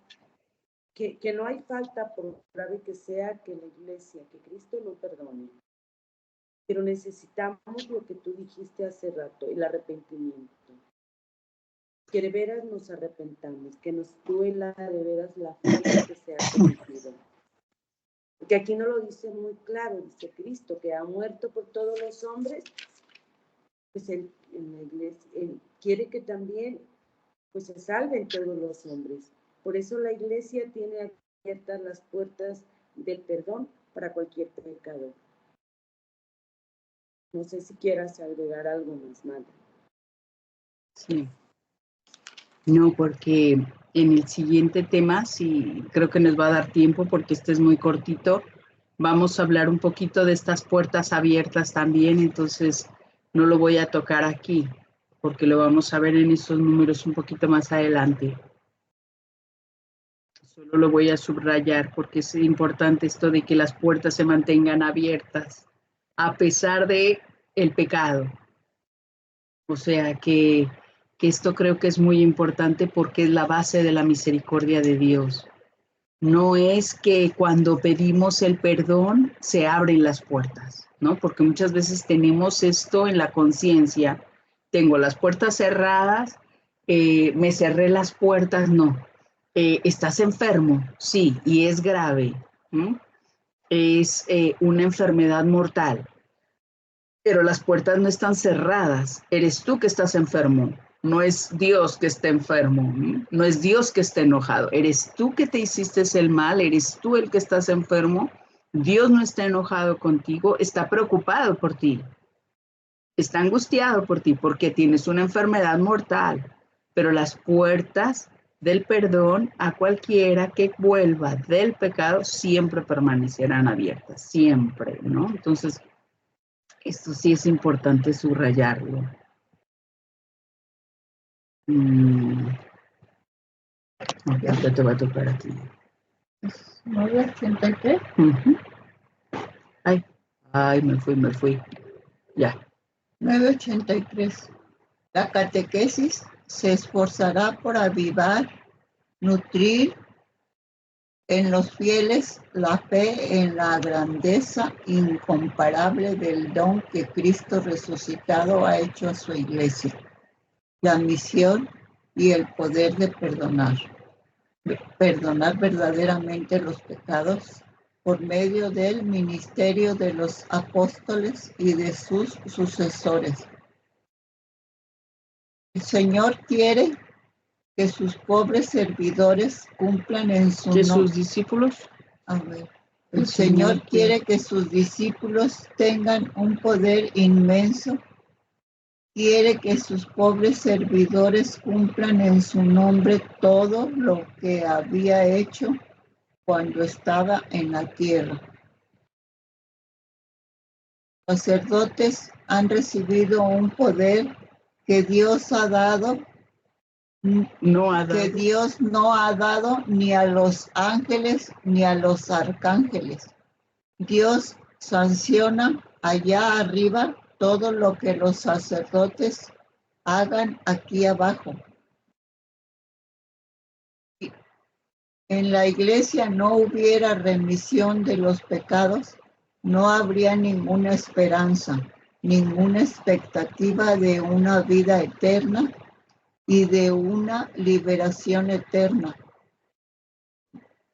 que no hay falta, por grave que sea, que la Iglesia, que Cristo no perdone. Pero necesitamos lo que tú dijiste hace rato, el arrepentimiento. Que de veras nos arrepentamos, que nos duela de veras la falta que se ha cometido. Porque aquí no lo dice muy claro, dice Cristo, que ha muerto por todos los hombres, pues en la Iglesia, Él quiere que también pues se salven todos los hombres. Por eso la Iglesia tiene abiertas las puertas del perdón para cualquier pecador. No sé si quieras agregar algo más, Magda.
Sí. No, porque en el siguiente tema, sí, creo que nos va a dar tiempo porque este es muy cortito. Vamos a hablar un poquito de estas puertas abiertas también, entonces no lo voy a tocar aquí porque lo vamos a ver en esos números un poquito más adelante. Solo lo voy a subrayar porque es importante esto de que las puertas se mantengan abiertas a pesar de el pecado. O sea que esto creo que es muy importante porque es la base de la misericordia de Dios. No es que cuando pedimos el perdón se abren las puertas, ¿no? Porque muchas veces tenemos esto en la conciencia. Tengo las puertas cerradas, me cerré las puertas, no. ¿Estás enfermo? Sí, y es grave. ¿No? Es una enfermedad mortal. Pero las puertas no están cerradas. Eres tú que estás enfermo. No es Dios que está enfermo. No es Dios que está enojado. Eres tú que te hiciste el mal. Eres tú el que estás enfermo. Dios no está enojado contigo. Está preocupado por ti. Está angustiado por ti porque tienes una enfermedad mortal. Pero las puertas del perdón a cualquiera que vuelva del pecado siempre permanecerán abiertas. Siempre, ¿no? Entonces, esto sí es importante subrayarlo. Ya te va a tocar a ti.
983.
Ay, me fui. Ya.
983. La catequesis se esforzará por avivar, nutrir en los fieles la fe en la grandeza incomparable del don que Cristo resucitado ha hecho a su iglesia, la misión y el poder de perdonar verdaderamente los pecados por medio del ministerio de los apóstoles y de sus sucesores. El Señor quiere que sus pobres servidores cumplan en su
nombre. ¿Que sus discípulos?
A ver. El Señor quiere que sus discípulos tengan un poder inmenso. Quiere que sus pobres servidores cumplan en su nombre todo lo que había hecho cuando estaba en la tierra. Los sacerdotes han recibido un poder que Dios ha dado. Que Dios no ha dado ni a los ángeles ni a los arcángeles. Dios sanciona allá arriba todo lo que los sacerdotes hagan aquí abajo. Si en la iglesia no hubiera remisión de los pecados, no habría ninguna esperanza, ninguna expectativa de una vida eterna y de una liberación eterna.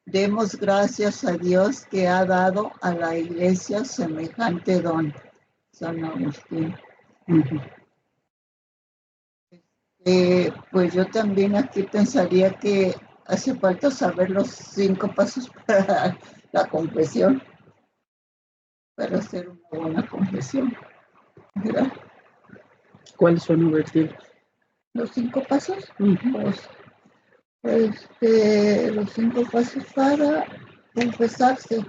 Demos gracias a Dios que ha dado a la Iglesia semejante don. San Agustín. Pues yo también aquí pensaría que hace falta saber los 5 pasos para la confesión, para hacer una buena confesión, ¿verdad?
¿Cuáles son
Los 5 pasos, los 5 pasos para confesarse.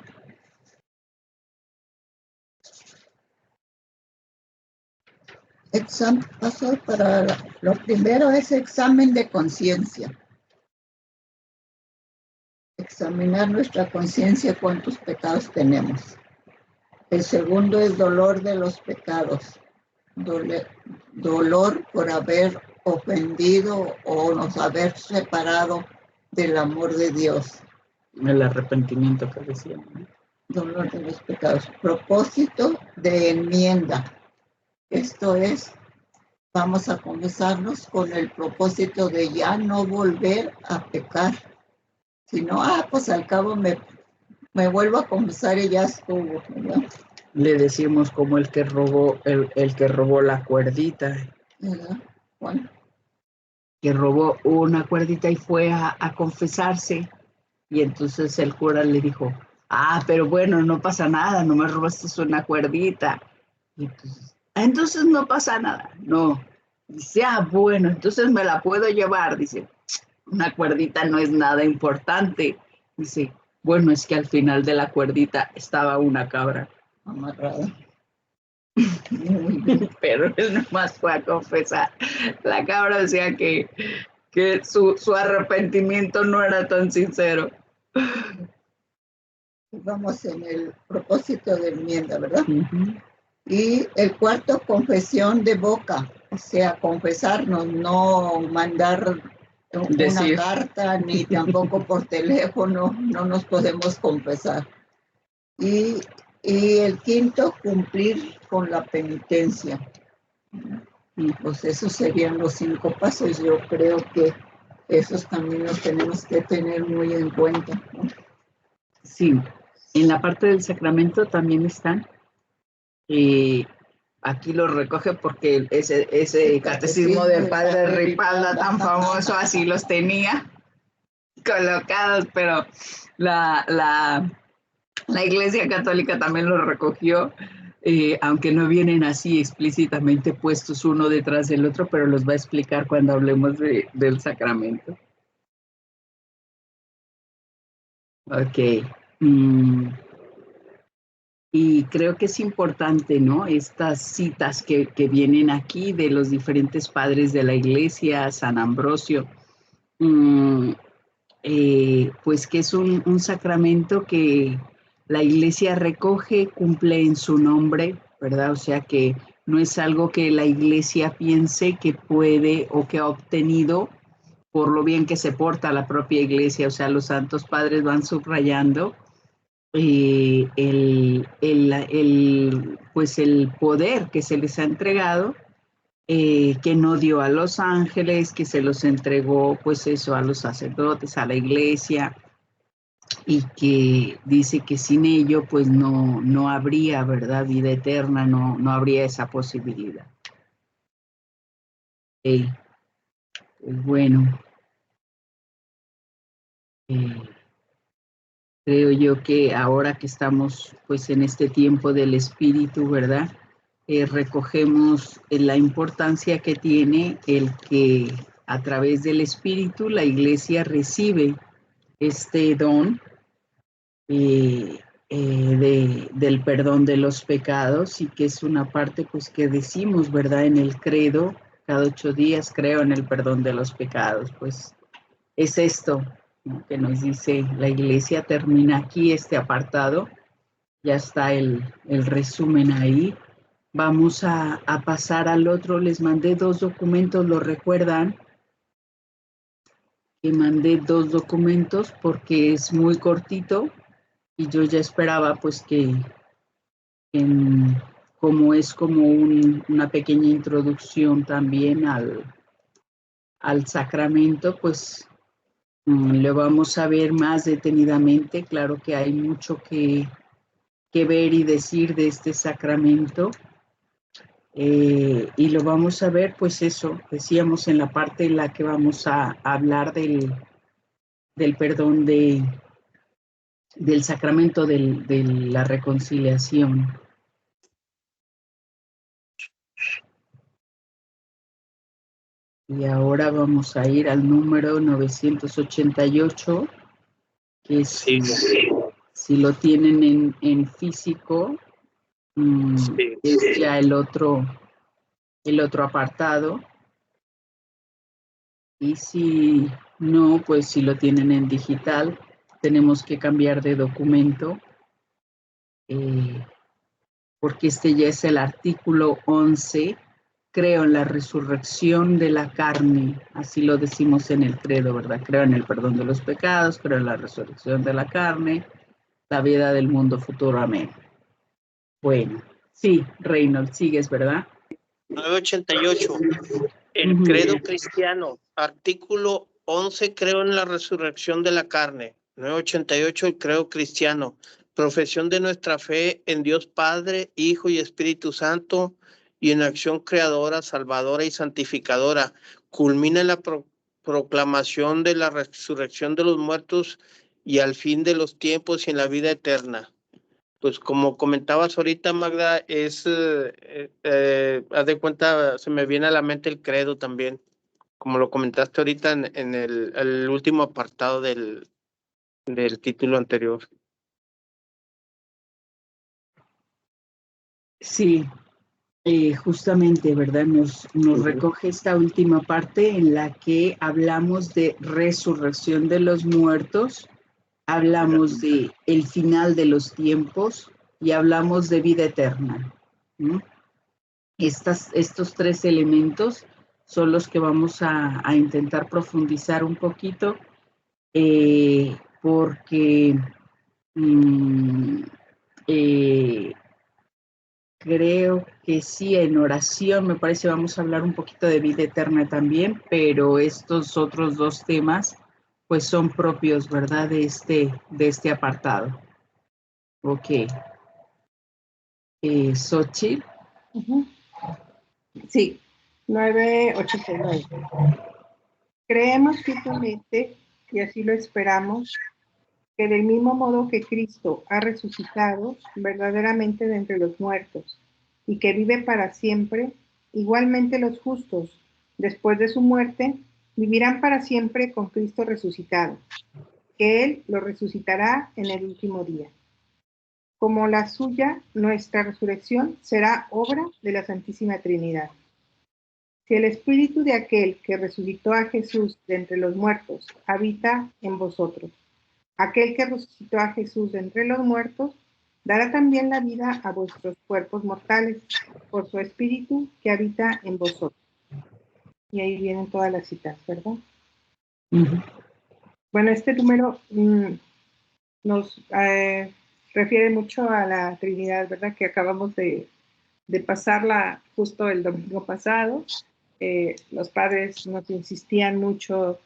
Paso para lo primero es examen de conciencia. Examinar nuestra conciencia, cuántos pecados tenemos. El segundo es dolor de los pecados. Dolor por haber ofendido o nos haber separado del amor de Dios.
El arrepentimiento que decíamos, ¿no?
Dolor de los pecados. Propósito de enmienda. Esto es, vamos a confesarnos con el propósito de ya no volver a pecar. Si no, pues al cabo me vuelvo a confesar y ya estuvo, ¿verdad?
Le decimos como el que robó la cuerdita.
¿Verdad? Bueno.
Que robó una cuerdita y fue a confesarse. Y entonces el cura le dijo, pero bueno, no pasa nada, no me robaste una cuerdita. Y entonces no pasa nada. No. Dice, bueno, entonces me la puedo llevar. Dice, una cuerdita no es nada importante. Dice, bueno, es que al final de la cuerdita estaba una cabra
amarrada.
Pero él nomás fue a confesar. La cabra decía que su arrepentimiento no era tan sincero.
Vamos en el propósito de enmienda, ¿verdad? Y el cuarto, confesión de boca, o sea, confesarnos, no mandar una carta, ni tampoco por teléfono, no nos podemos confesar. Y el quinto, cumplir con la penitencia. Y pues esos serían los 5 pasos. Yo creo que esos caminos tenemos que tener muy en cuenta, ¿no?
Sí, en la parte del sacramento también están. Aquí lo recoge porque ese catecismo de Padre Ripalda tan famoso, así los tenía colocados, pero la Iglesia Católica también los recogió, aunque no vienen así explícitamente puestos uno detrás del otro, pero los va a explicar cuando hablemos del sacramento. Ok. Y creo que es importante, ¿no? Estas citas que vienen aquí de los diferentes padres de la Iglesia, San Ambrosio, pues que es un sacramento que la Iglesia recoge, cumple en su nombre, ¿verdad? O sea que no es algo que la Iglesia piense que puede o que ha obtenido por lo bien que se porta la propia Iglesia. O sea, los santos padres van subrayando pues el poder que se les ha entregado, que no dio a los ángeles, que se los entregó pues eso a los sacerdotes, a la Iglesia, y que dice que sin ello pues no habría, ¿verdad?, vida eterna, no habría esa posibilidad. Pues bueno, creo yo que ahora que estamos pues en este tiempo del Espíritu, ¿verdad?, recogemos la importancia que tiene el que a través del Espíritu la Iglesia recibe este don del perdón de los pecados, y que es una parte pues que decimos, ¿verdad?, en el credo, cada 8 días creo en el perdón de los pecados. Pues es esto, ¿no?, que nos dice la Iglesia. Termina aquí este apartado, ya está el resumen ahí. Vamos a pasar al otro. Les mandé 2 documentos, ¿lo recuerdan? Que mandé 2 documentos porque es muy cortito y yo ya esperaba pues que en como es como una pequeña introducción también al sacramento, pues lo vamos a ver más detenidamente. Claro que hay mucho que ver y decir de este sacramento. Y lo vamos a ver, pues eso, decíamos en la parte en la que vamos a hablar del perdón del sacramento de la reconciliación. Y ahora vamos a ir al número 988, que es,
Sí.
si lo tienen en físico,
Sí.
es ya el otro apartado. Y si no, pues si lo tienen en digital, tenemos que cambiar de documento, porque este ya es el artículo 11. Creo en la resurrección de la carne, así lo decimos en el credo, ¿verdad? Creo en el perdón de los pecados, creo en la resurrección de la carne, la vida del mundo futuro, amén. Bueno, sí, Reynolds, sigues, ¿verdad?
988. El credo cristiano, artículo 11, creo en la resurrección de la carne. 988, el credo cristiano, profesión de nuestra fe en Dios Padre, Hijo y Espíritu Santo, y en acción creadora, salvadora y santificadora. Culmina en la proclamación de la resurrección de los muertos y al fin de los tiempos y en la vida eterna. Pues como comentabas ahorita, Magda, haz de cuenta, se me viene a la mente el credo también, como lo comentaste ahorita en el último apartado del título anterior.
Sí, justamente, ¿verdad? Nos recoge esta última parte en la que hablamos de resurrección de los muertos, hablamos de el final de los tiempos y hablamos de vida eterna, ¿no? Estos tres elementos son los que vamos a intentar profundizar un poquito, porque creo que sí, en oración me parece vamos a hablar un poquito de vida eterna también, pero estos otros dos temas pues son propios, ¿verdad? De este apartado. Ok. Xochitl.
Sí, 989. Creemos firmemente, y así lo esperamos, que del mismo modo que Cristo ha resucitado verdaderamente de entre los muertos y que vive para siempre, igualmente los justos, después de su muerte, vivirán para siempre con Cristo resucitado, que Él los resucitará en el último día. Como la suya, nuestra resurrección será obra de la Santísima Trinidad. Si el espíritu de aquel que resucitó a Jesús de entre los muertos habita en vosotros, aquel que resucitó a Jesús de entre los muertos dará también la vida a vuestros cuerpos mortales por su espíritu que habita en vosotros. Y ahí vienen todas las citas, ¿verdad? Bueno, este número nos refiere mucho a la Trinidad, ¿verdad? Que acabamos de pasarla justo el domingo pasado. Los padres nos insistían mucho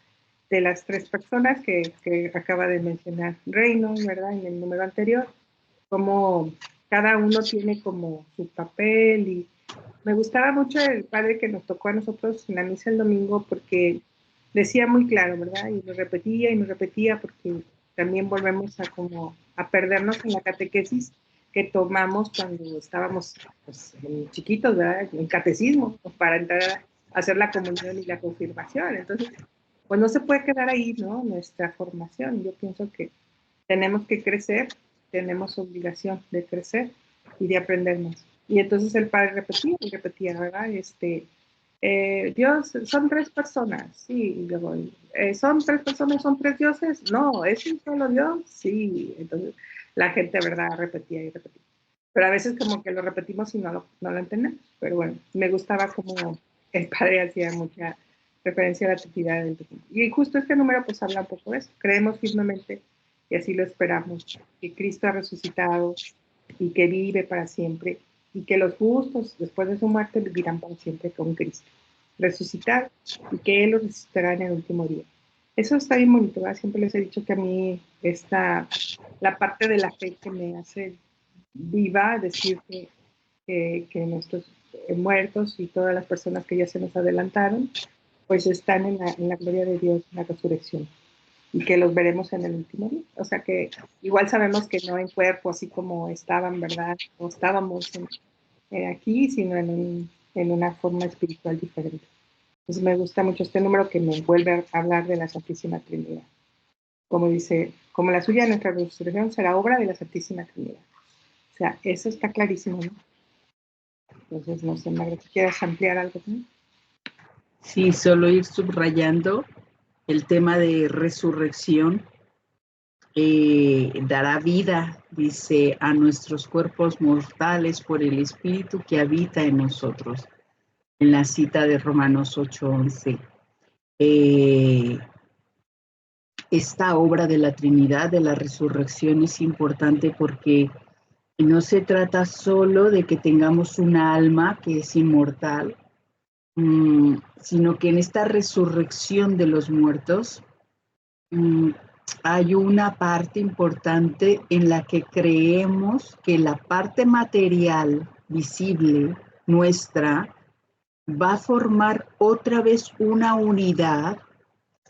de las tres personas que acaba de mencionar Reynolds, ¿verdad? En el número anterior, como cada uno tiene como su papel, y me gustaba mucho el padre que nos tocó a nosotros en la misa el domingo porque decía muy claro, ¿verdad? Y nos repetía porque también volvemos a perdernos en la catequesis que tomamos cuando estábamos pues, chiquitos, ¿verdad? En catecismo, pues, para entrar a hacer la comunión y la confirmación. Entonces, pues no se puede quedar ahí, ¿no? Nuestra formación. Yo pienso que tenemos que crecer, tenemos obligación de crecer y de aprender más. Y entonces el padre repetía, ¿verdad? Dios, son tres personas, sí, y luego, son tres personas, son tres dioses, no, es un solo Dios, sí, entonces la gente, ¿verdad? Repetía y repetía. Pero a veces como que lo repetimos y no lo entendemos, pero bueno, me gustaba como el padre hacía mucha referencia a la Trinidad del documento. Y justo este número pues habla un poco de eso, creemos firmemente y así lo esperamos, que Cristo ha resucitado y que vive para siempre, y que los justos después de su muerte vivirán para siempre con Cristo, resucitar y que Él los resucitará en el último día. Eso está bien bonito, ¿verdad? Siempre les he dicho que a mí la parte de la fe que me hace viva, decir que nuestros muertos y todas las personas que ya se nos adelantaron, pues están en la gloria de Dios, en la resurrección, y que los veremos en el último día. O sea que igual sabemos que no en cuerpo, así como estaban, ¿verdad? O estábamos aquí, sino en una forma espiritual diferente. Entonces me gusta mucho este número que me vuelve a hablar de la Santísima Trinidad. Como dice, como la suya, nuestra resurrección será obra de la Santísima Trinidad. O sea, eso está clarísimo, ¿no? Entonces, no sé, Margaret, ¿quieres ampliar algo?
Sí, solo ir subrayando el tema de resurrección. Dará vida, dice, a nuestros cuerpos mortales por el Espíritu que habita en nosotros, en la cita de Romanos 8:11. Esta obra de la Trinidad, de la resurrección, es importante porque no se trata solo de que tengamos una alma que es inmortal, sino que en esta resurrección de los muertos hay una parte importante en la que creemos que la parte material visible nuestra va a formar otra vez una unidad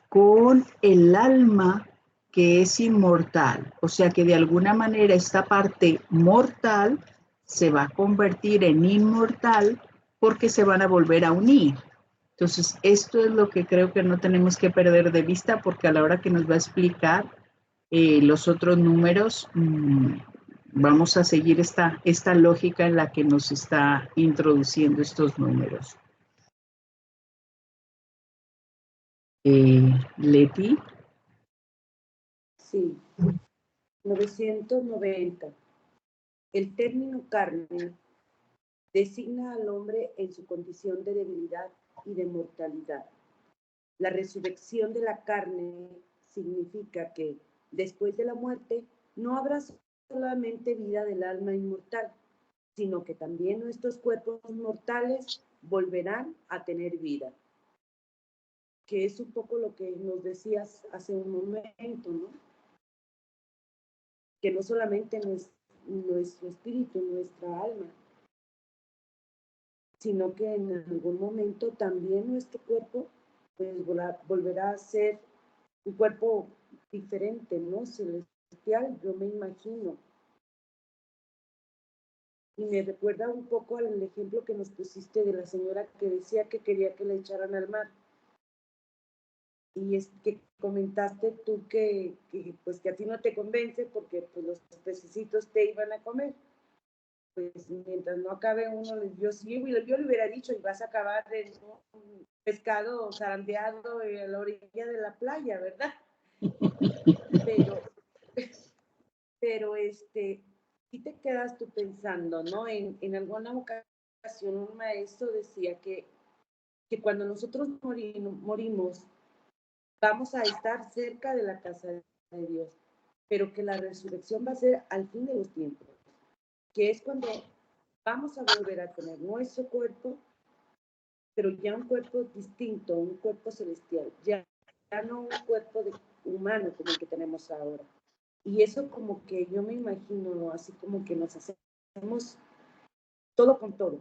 con el alma que es inmortal. O sea que de alguna manera esta parte mortal se va a convertir en inmortal porque se van a volver a unir. Entonces, esto es lo que creo que no tenemos que perder de vista, porque a la hora que nos va a explicar los otros números, vamos a seguir esta lógica en la que nos está introduciendo estos números. Leti.
Sí. 990. El término carne designa al hombre en su condición de debilidad y de mortalidad. La resurrección de la carne significa que después de la muerte no habrá solamente vida del alma inmortal, sino que también nuestros cuerpos mortales volverán a tener vida. Que es un poco lo que nos decías hace un momento, ¿no? Que no solamente nuestro espíritu, nuestra alma, sino que en algún momento también nuestro cuerpo pues volverá a ser un cuerpo diferente, ¿no? Celestial, yo me imagino. Y me recuerda un poco al ejemplo que nos pusiste de la señora que decía que quería que le echaran al mar. Y es que comentaste tú que pues que a ti no te convence porque pues los pececitos te iban a comer. Pues mientras no acabe uno, yo le hubiera dicho, y vas a acabar en un pescado zarandeado a la orilla de la playa, ¿verdad? Pero sí te quedas tú pensando, ¿no? En alguna ocasión un maestro decía que cuando nosotros morimos, vamos a estar cerca de la casa de Dios, pero que la resurrección va a ser al fin de los tiempos, que es cuando vamos a volver a tener nuestro cuerpo, pero ya un cuerpo distinto, un cuerpo celestial, ya no un cuerpo humano como el que tenemos ahora. Y eso como que yo me imagino, así como que nos hacemos todo con todo.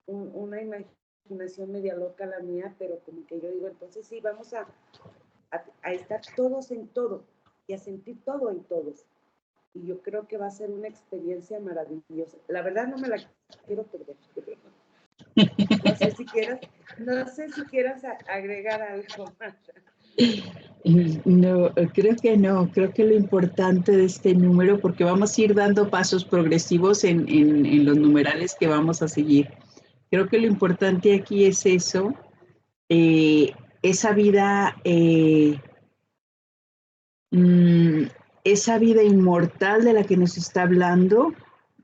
Una imaginación media loca la mía, pero como que yo digo, entonces sí, vamos a estar todos en todo y a sentir todo en todos. Y yo creo que va a ser una experiencia maravillosa. La verdad no me la quiero perder. No sé si quieras agregar algo más.
No, creo que lo importante de este número, porque vamos a ir dando pasos progresivos en los numerales que vamos a seguir. Creo que lo importante aquí es eso, esa vida inmortal de la que nos está hablando,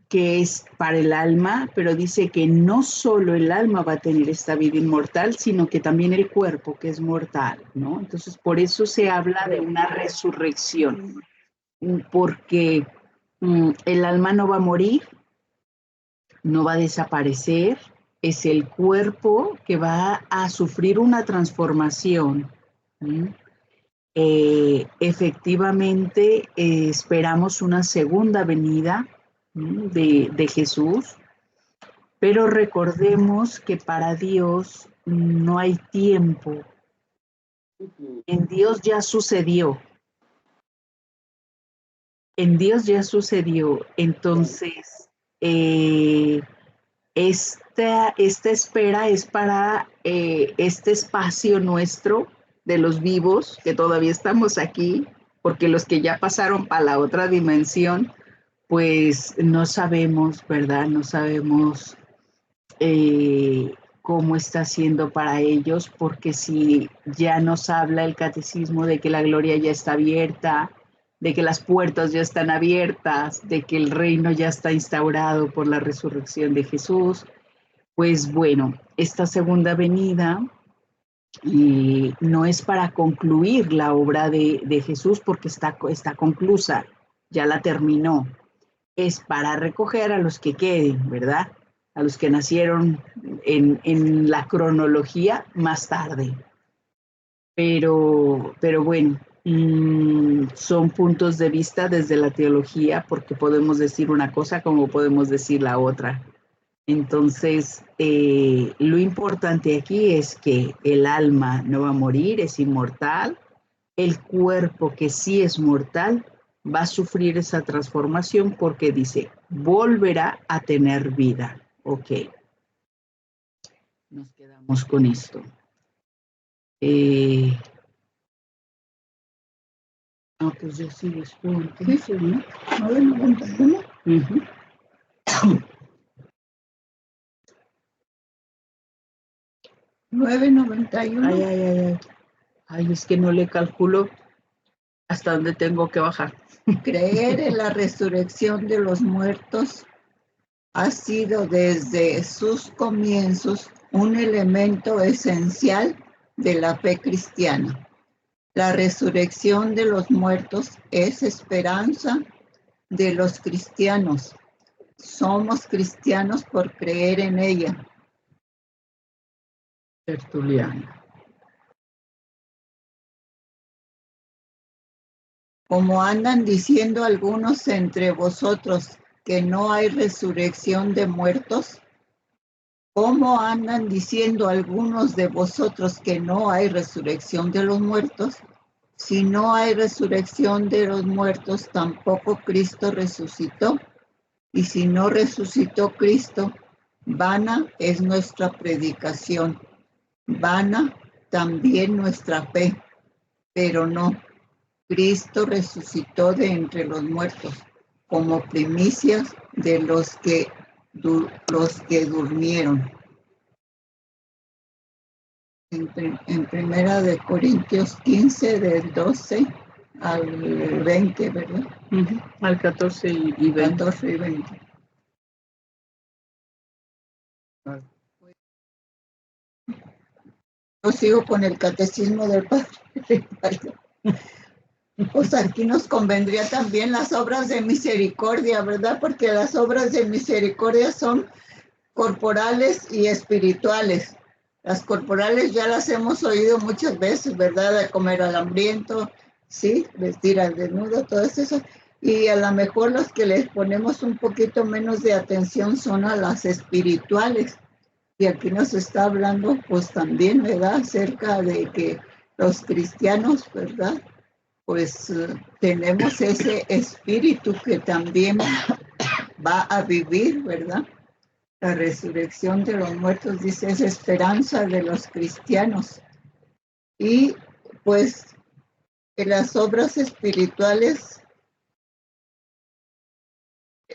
que es para el alma, pero dice que no solo el alma va a tener esta vida inmortal, sino que también el cuerpo, que es mortal, ¿no? Entonces, por eso se habla de una resurrección, porque el alma no va a morir, no va a desaparecer, es el cuerpo que va a sufrir una transformación. Efectivamente, esperamos una segunda venida de Jesús, pero recordemos que para Dios no hay tiempo. En Dios ya sucedió. En Dios ya sucedió. Entonces, esta espera es para este espacio nuestro de los vivos, que todavía estamos aquí, porque los que ya pasaron para la otra dimensión, pues no sabemos, ¿verdad? No sabemos cómo está siendo para ellos, porque si ya nos habla el catecismo de que la gloria ya está abierta, de que las puertas ya están abiertas, de que el reino ya está instaurado por la resurrección de Jesús, pues bueno, esta segunda venida no es para concluir la obra de Jesús porque está conclusa, ya la terminó. Es para recoger a los que queden, ¿verdad? A los que nacieron en la cronología más tarde. Pero bueno, son puntos de vista desde la teología porque podemos decir una cosa como podemos decir la otra. Entonces, lo importante aquí es que el alma no va a morir, es inmortal. El cuerpo, que sí es mortal, va a sufrir esa transformación porque dice, volverá a tener vida. Ok. Nos quedamos con esto. No, pues yo sí les pongo.
Sí, sí, ¿no? 991. 991.
Ay, es que no le calculo hasta dónde tengo que bajar.
Creer en la resurrección de los muertos ha sido desde sus comienzos un elemento esencial de la fe cristiana. La resurrección de los muertos es esperanza de los cristianos. Somos cristianos por creer en ella.
Tertuliano.
Como andan diciendo algunos entre vosotros que no hay resurrección de muertos, ¿cómo andan diciendo algunos de vosotros que no hay resurrección de los muertos? Si no hay resurrección de los muertos, tampoco Cristo resucitó. Y si no resucitó Cristo, vana es nuestra predicación, vana también nuestra fe, pero no. Cristo resucitó de entre los muertos, como primicias de los que durmieron. En Primera de Corintios 15, del 12 al 20, ¿verdad?
Al 14 y 20.
14 y 20. Yo sigo con el catecismo del Padre. Pues aquí nos convendría también las obras de misericordia, ¿verdad? Porque las obras de misericordia son corporales y espirituales. Las corporales ya las hemos oído muchas veces, ¿verdad? De comer al hambriento, sí, vestir al desnudo, todas esas. Y a lo mejor las que les ponemos un poquito menos de atención son a las espirituales. Y aquí nos está hablando, pues también, ¿verdad? Acerca de que los cristianos, ¿verdad? Pues tenemos ese espíritu que también va a vivir, ¿verdad? La resurrección de los muertos, dice, es esperanza de los cristianos. Y pues en las obras espirituales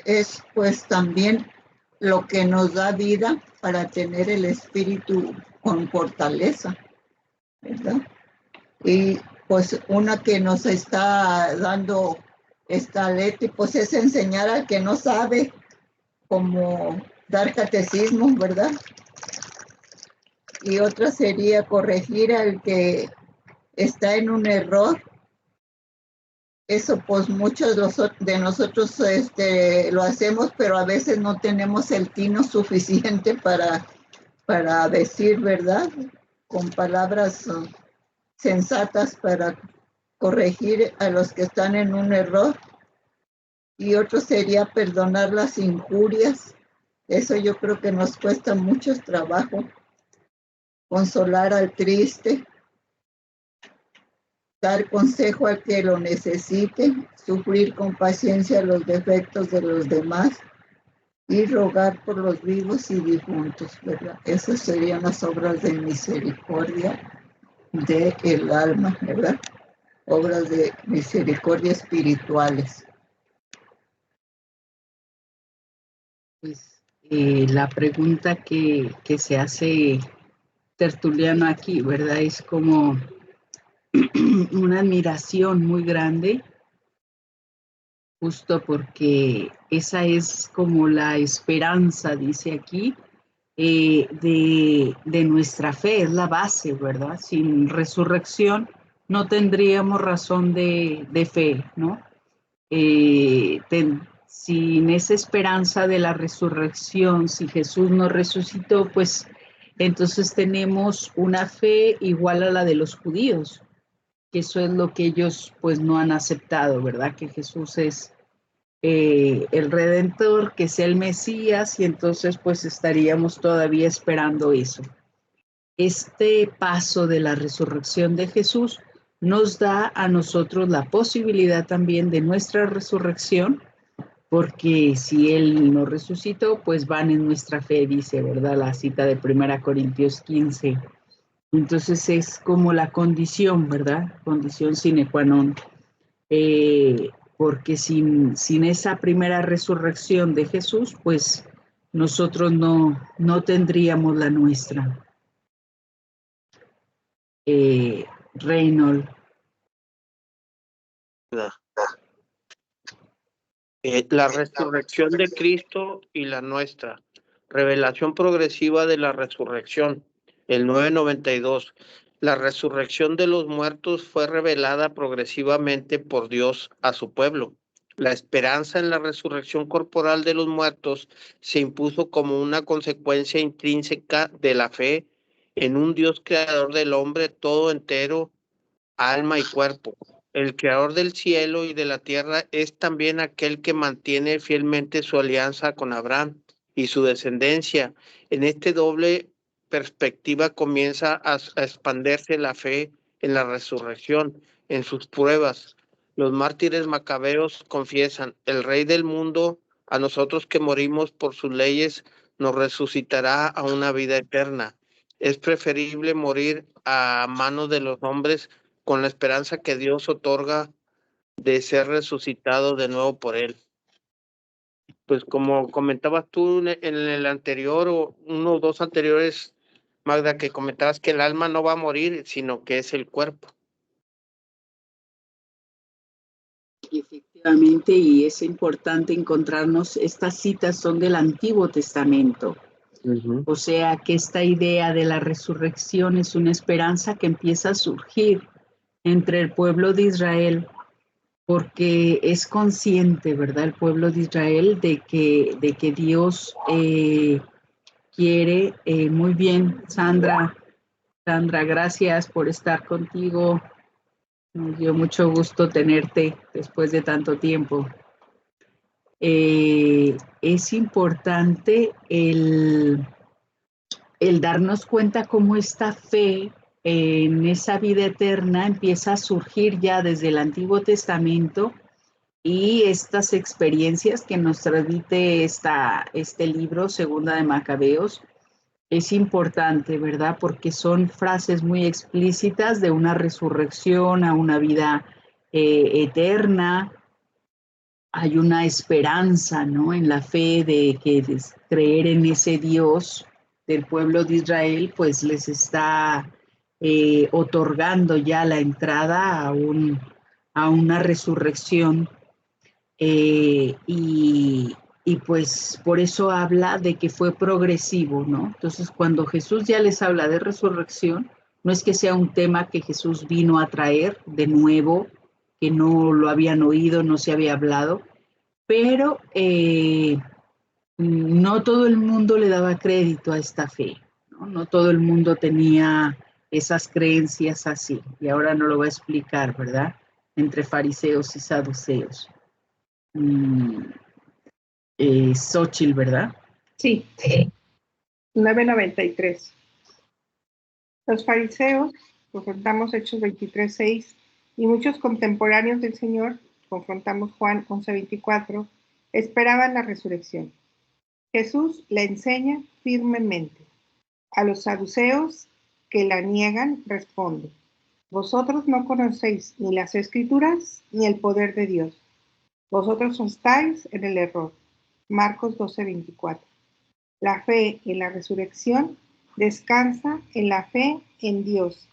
es pues también lo que nos da vida para tener el espíritu con fortaleza, ¿verdad? Y pues una que nos está dando esta letra, pues es enseñar al que no sabe cómo dar catecismo, ¿verdad? Y otra sería corregir al que está en un error eso pues muchos de nosotros lo hacemos, pero a veces no tenemos el tino suficiente para decir verdad, con palabras sensatas para corregir a los que están en un error. Y otro sería perdonar las injurias. Eso yo creo que nos cuesta mucho trabajo. Consolar al triste, dar consejo al que lo necesite, sufrir con paciencia los defectos de los demás y rogar por los vivos y difuntos, ¿verdad? Esas serían las obras de misericordia del alma, ¿verdad? Obras de misericordia espirituales.
Pues la pregunta que se hace Tertuliano aquí, ¿verdad? Es como una admiración muy grande, justo porque esa es como la esperanza, dice aquí, de nuestra fe, es la base, ¿verdad? Sin resurrección no tendríamos razón de fe, ¿no? Sin esa esperanza de la resurrección, si Jesús no resucitó, pues entonces tenemos una fe igual a la de los judíos, que eso es lo que ellos pues no han aceptado, ¿verdad? Que Jesús es el Redentor, que es el Mesías, y entonces pues estaríamos todavía esperando eso. Este paso de la resurrección de Jesús nos da a nosotros la posibilidad también de nuestra resurrección, porque si Él no resucitó, pues van en nuestra fe, dice, ¿verdad? La cita de 1 Corintios 15. Entonces es como la condición, ¿verdad? Condición sine qua non. Porque sin esa primera resurrección de Jesús, pues nosotros no tendríamos la nuestra. Reynold.
La resurrección de Cristo y la nuestra. Revelación progresiva de la resurrección. El 992. La resurrección de los muertos fue revelada progresivamente por Dios a su pueblo. La esperanza en la resurrección corporal de los muertos se impuso como una consecuencia intrínseca de la fe en un Dios creador del hombre todo entero, alma y cuerpo. El creador del cielo y de la tierra es también aquel que mantiene fielmente su alianza con Abraham y su descendencia. En esta doble perspectiva comienza a expandirse la fe en la resurrección, en sus pruebas. Los mártires macabeos confiesan, el Rey del mundo, a nosotros que morimos por sus leyes, nos resucitará a una vida eterna. Es preferible morir a manos de los hombres con la esperanza que Dios otorga de ser resucitado de nuevo por Él. Pues como comentabas tú en el anterior, o uno o dos anteriores, Magda, que comentabas que el alma no va a morir, sino que es el cuerpo.
Efectivamente, y es importante encontrarnos, estas citas son del Antiguo Testamento. O sea que esta idea de la resurrección es una esperanza que empieza a surgir entre el pueblo de Israel, porque es consciente, ¿verdad? El pueblo de Israel de que Dios quiere, muy bien, Sandra, gracias por estar contigo. Me dio mucho gusto tenerte después de tanto tiempo. Es importante el darnos cuenta cómo esta fe en esa vida eterna empieza a surgir ya desde el Antiguo Testamento, y estas experiencias que nos transmite este libro, Segunda de Macabeos, es importante, ¿verdad? Porque son frases muy explícitas de una resurrección a una vida eterna. Hay una esperanza, ¿no? En la fe de que creer en ese Dios del pueblo de Israel, pues les está otorgando ya la entrada a una resurrección. Y pues por eso habla de que fue progresivo, ¿no? Entonces, cuando Jesús ya les habla de resurrección, no es que sea un tema que Jesús vino a traer de nuevo que no lo habían oído, no se había hablado, pero no todo el mundo le daba crédito a esta fe, ¿no? No todo el mundo tenía esas creencias así, y ahora no lo voy a explicar, ¿verdad? Entre fariseos y saduceos. Xochitl, ¿verdad?
Sí, 9:93. Los fariseos, confrontamos Hechos 23:6, y muchos contemporáneos del Señor, confrontamos Juan 11:24, esperaban la resurrección. Jesús la enseña firmemente. A los saduceos que la niegan, responde: vosotros no conocéis ni las Escrituras ni el poder de Dios. Vosotros estáis en el error. Marcos 12:24. La fe en la resurrección descansa en la fe en Dios,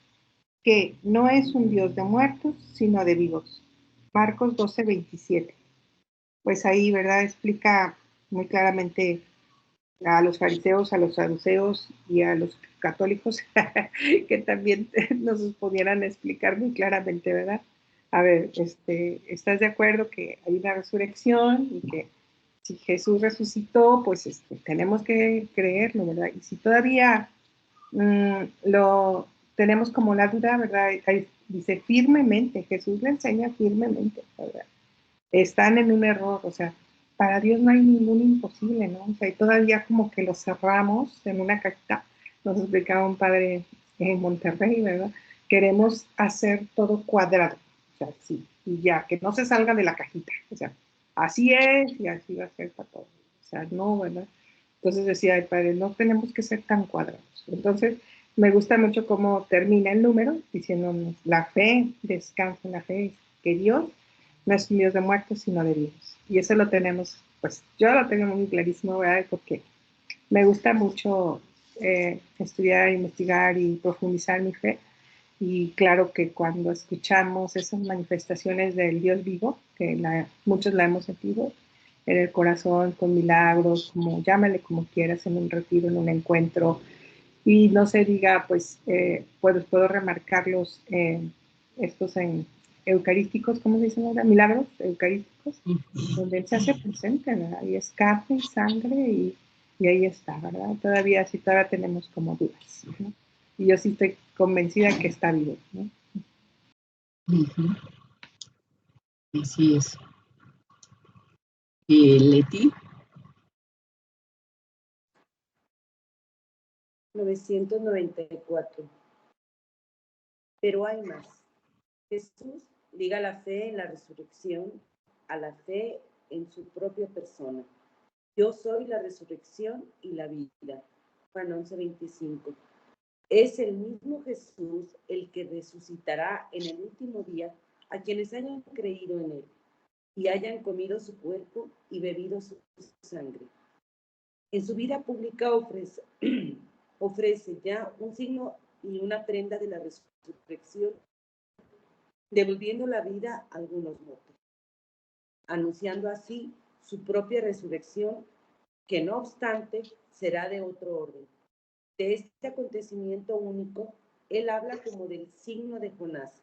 que no es un Dios de muertos, sino de vivos. Marcos 12:27. Pues ahí, ¿verdad? Explica muy claramente a los fariseos, a los saduceos y a los católicos, que también nos pudieran explicar muy claramente, ¿verdad? A ver, ¿estás de acuerdo que hay una resurrección y que si Jesús resucitó, pues tenemos que creerlo, ¿verdad? Y si todavía lo tenemos como la duda, ¿verdad? Ahí dice firmemente, Jesús le enseña firmemente, ¿verdad? Están en un error, o sea, para Dios no hay ningún imposible, ¿no? O sea, y todavía como que lo cerramos en una cajita, nos explicaba un padre en Monterrey, ¿verdad? Queremos hacer todo cuadrado, o sea, sí, y ya, que no se salga de la cajita, o sea, así es y así va a ser para todos, o sea, no, ¿verdad? Entonces decía el padre, no tenemos que ser tan cuadrados. Entonces, me gusta mucho cómo termina el número, diciéndonos, la fe, descansa en la fe, que Dios no es un Dios de muertos, sino de vivos. Y eso lo tenemos, pues yo lo tengo muy clarísimo, ¿verdad? Porque me gusta mucho estudiar, investigar y profundizar mi fe. Y claro que cuando escuchamos esas manifestaciones del Dios vivo, que muchos la hemos sentido en el corazón, con milagros, como llámale como quieras, en un retiro, en un encuentro, y no se diga, pues, puedo remarcarlos estos en eucarísticos, ¿cómo se dicen ahora? Milagros eucarísticos, donde Él se hace presente, ¿verdad? Y es carne y sangre y ahí está, ¿verdad? Todavía tenemos como dudas, ¿no? Y yo sí estoy convencida que está vivo, ¿no?
Así es. Leti.
994. Pero hay más. Jesús liga la fe en la resurrección a la fe en su propia persona. Yo soy la resurrección y la vida. Juan 11:25. Es el mismo Jesús el que resucitará en el último día a quienes hayan creído en él y hayan comido su cuerpo y bebido su sangre. En su vida pública ofrece ya un signo y una prenda de la resurrección, devolviendo la vida a algunos muertos, anunciando así su propia resurrección, que no obstante será de otro orden. De este acontecimiento único, él habla como del signo de Jonás,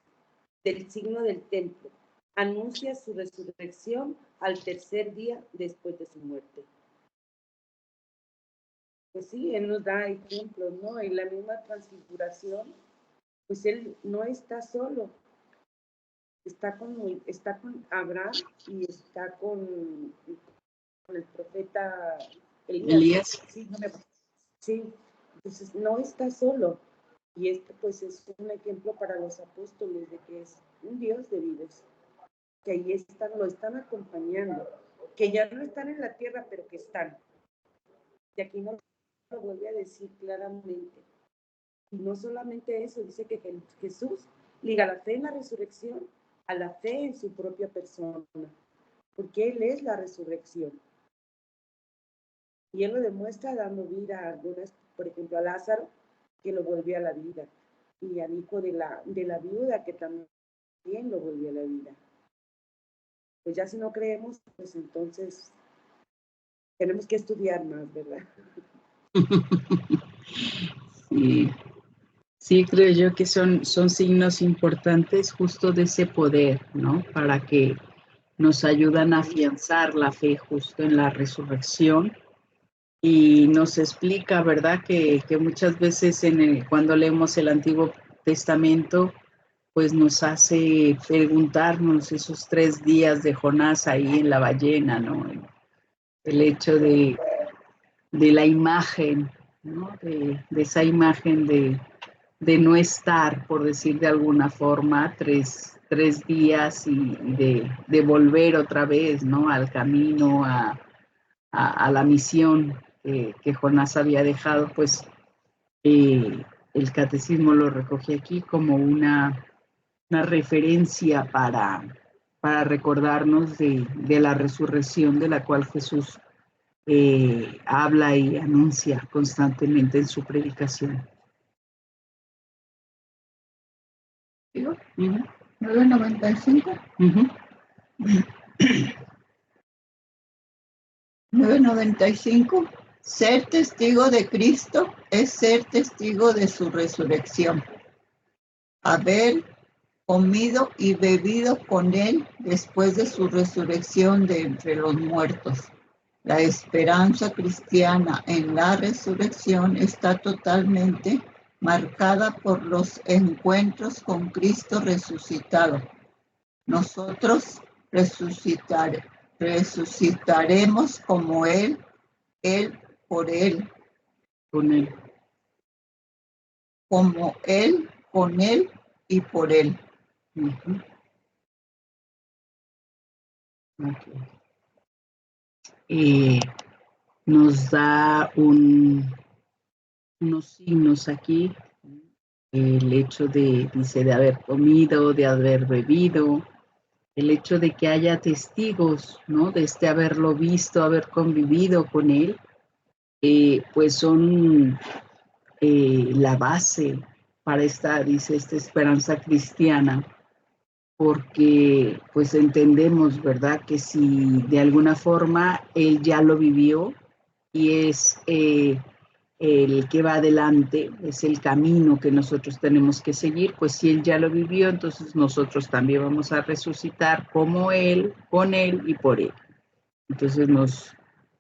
del signo del templo. Anuncia su resurrección al tercer día después de su muerte. Pues sí, él nos da ejemplos, ¿no? En la misma transfiguración, pues él no está solo, está con Abraham y está con el profeta Elías. Sí, sí, entonces no está solo. Y esto pues es un ejemplo para los apóstoles de que es un Dios de vivos, que ahí están, lo están acompañando, que ya no están en la tierra, pero que están. Y aquí no lo vuelve a decir claramente. Y no solamente eso, dice que Jesús liga la fe en la resurrección a la fe en su propia persona, porque Él es la resurrección. Y Él lo demuestra dando vida a algunas, por ejemplo, a Lázaro, que lo volvió a la vida, y al hijo de la viuda, que también lo volvió a la vida. Pues ya si no creemos, pues entonces tenemos que estudiar más, ¿verdad?
Sí, Sí, creo yo que son signos importantes justo de ese poder, ¿no? Para que nos ayudan a afianzar la fe justo en la resurrección. Y nos explica, ¿verdad? Que muchas veces cuando leemos el Antiguo Testamento, pues nos hace preguntarnos esos 3 días de Jonás ahí en la ballena, ¿no? El hecho de la imagen, ¿no? De esa imagen de no estar, por decir de alguna forma, tres días y de volver otra vez, ¿no? Al camino, a la misión que Jonás había dejado, pues el catecismo lo recoge aquí como una referencia para recordarnos de la resurrección de la cual Jesús habla y anuncia constantemente en su predicación.
¿Digo?
Uh-huh.
995.
Uh-huh.
995. Ser testigo de Cristo es ser testigo de su resurrección. Haber comido y bebido con Él después de su resurrección de entre los muertos. La esperanza cristiana en la resurrección está totalmente marcada por los encuentros con Cristo resucitado. Nosotros resucitaremos como Él por Él,
Con él.
como Él, con Él y por Él.
Uh-huh. Okay. Nos da unos signos aquí, el hecho dice, de haber comido, de haber bebido, el hecho de que haya testigos, ¿no? De haberlo visto, haber convivido con él, pues son la base para esta esperanza cristiana, porque pues entendemos, ¿verdad? Que si de alguna forma él ya lo vivió y es el que va adelante, es el camino que nosotros tenemos que seguir, pues si él ya lo vivió, entonces nosotros también vamos a resucitar como él, con él y por él. Entonces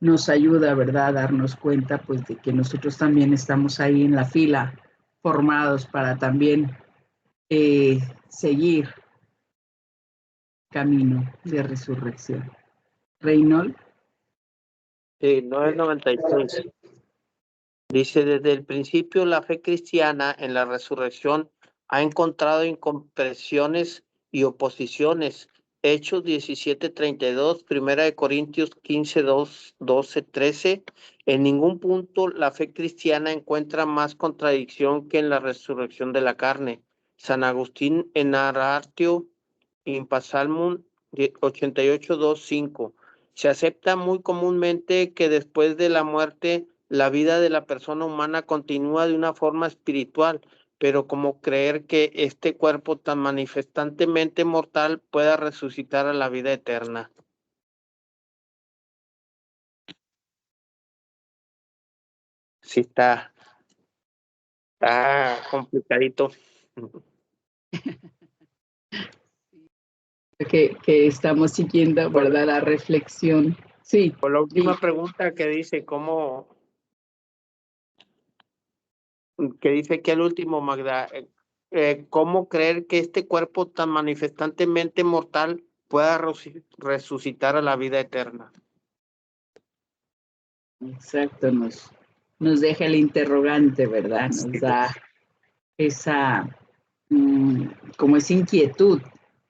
nos ayuda, ¿verdad?, a darnos cuenta pues de que nosotros también estamos ahí en la fila, formados para también seguir camino de resurrección. Reynold.
996. Dice, desde el principio la fe cristiana en la resurrección ha encontrado incomprensiones y oposiciones. Hechos 17:32, 1 Corintios 15:12, 13. En ningún punto la fe cristiana encuentra más contradicción que en la resurrección de la carne. San Agustín en Aratio in Psalmum 88:2-5. Se acepta muy comúnmente que después de la muerte la vida de la persona humana continúa de una forma espiritual, pero como creer que este cuerpo tan manifestantemente mortal pueda resucitar a la vida eterna. Sí, está complicadito.
Que estamos siguiendo, ¿verdad?, la reflexión. Sí.
Por la última pregunta que dice, que dice que al último, Magda, ¿cómo creer que este cuerpo tan manifestantemente mortal pueda resucitar a la vida eterna?
Exacto, nos deja el interrogante, ¿verdad? Nos da esa, como esa inquietud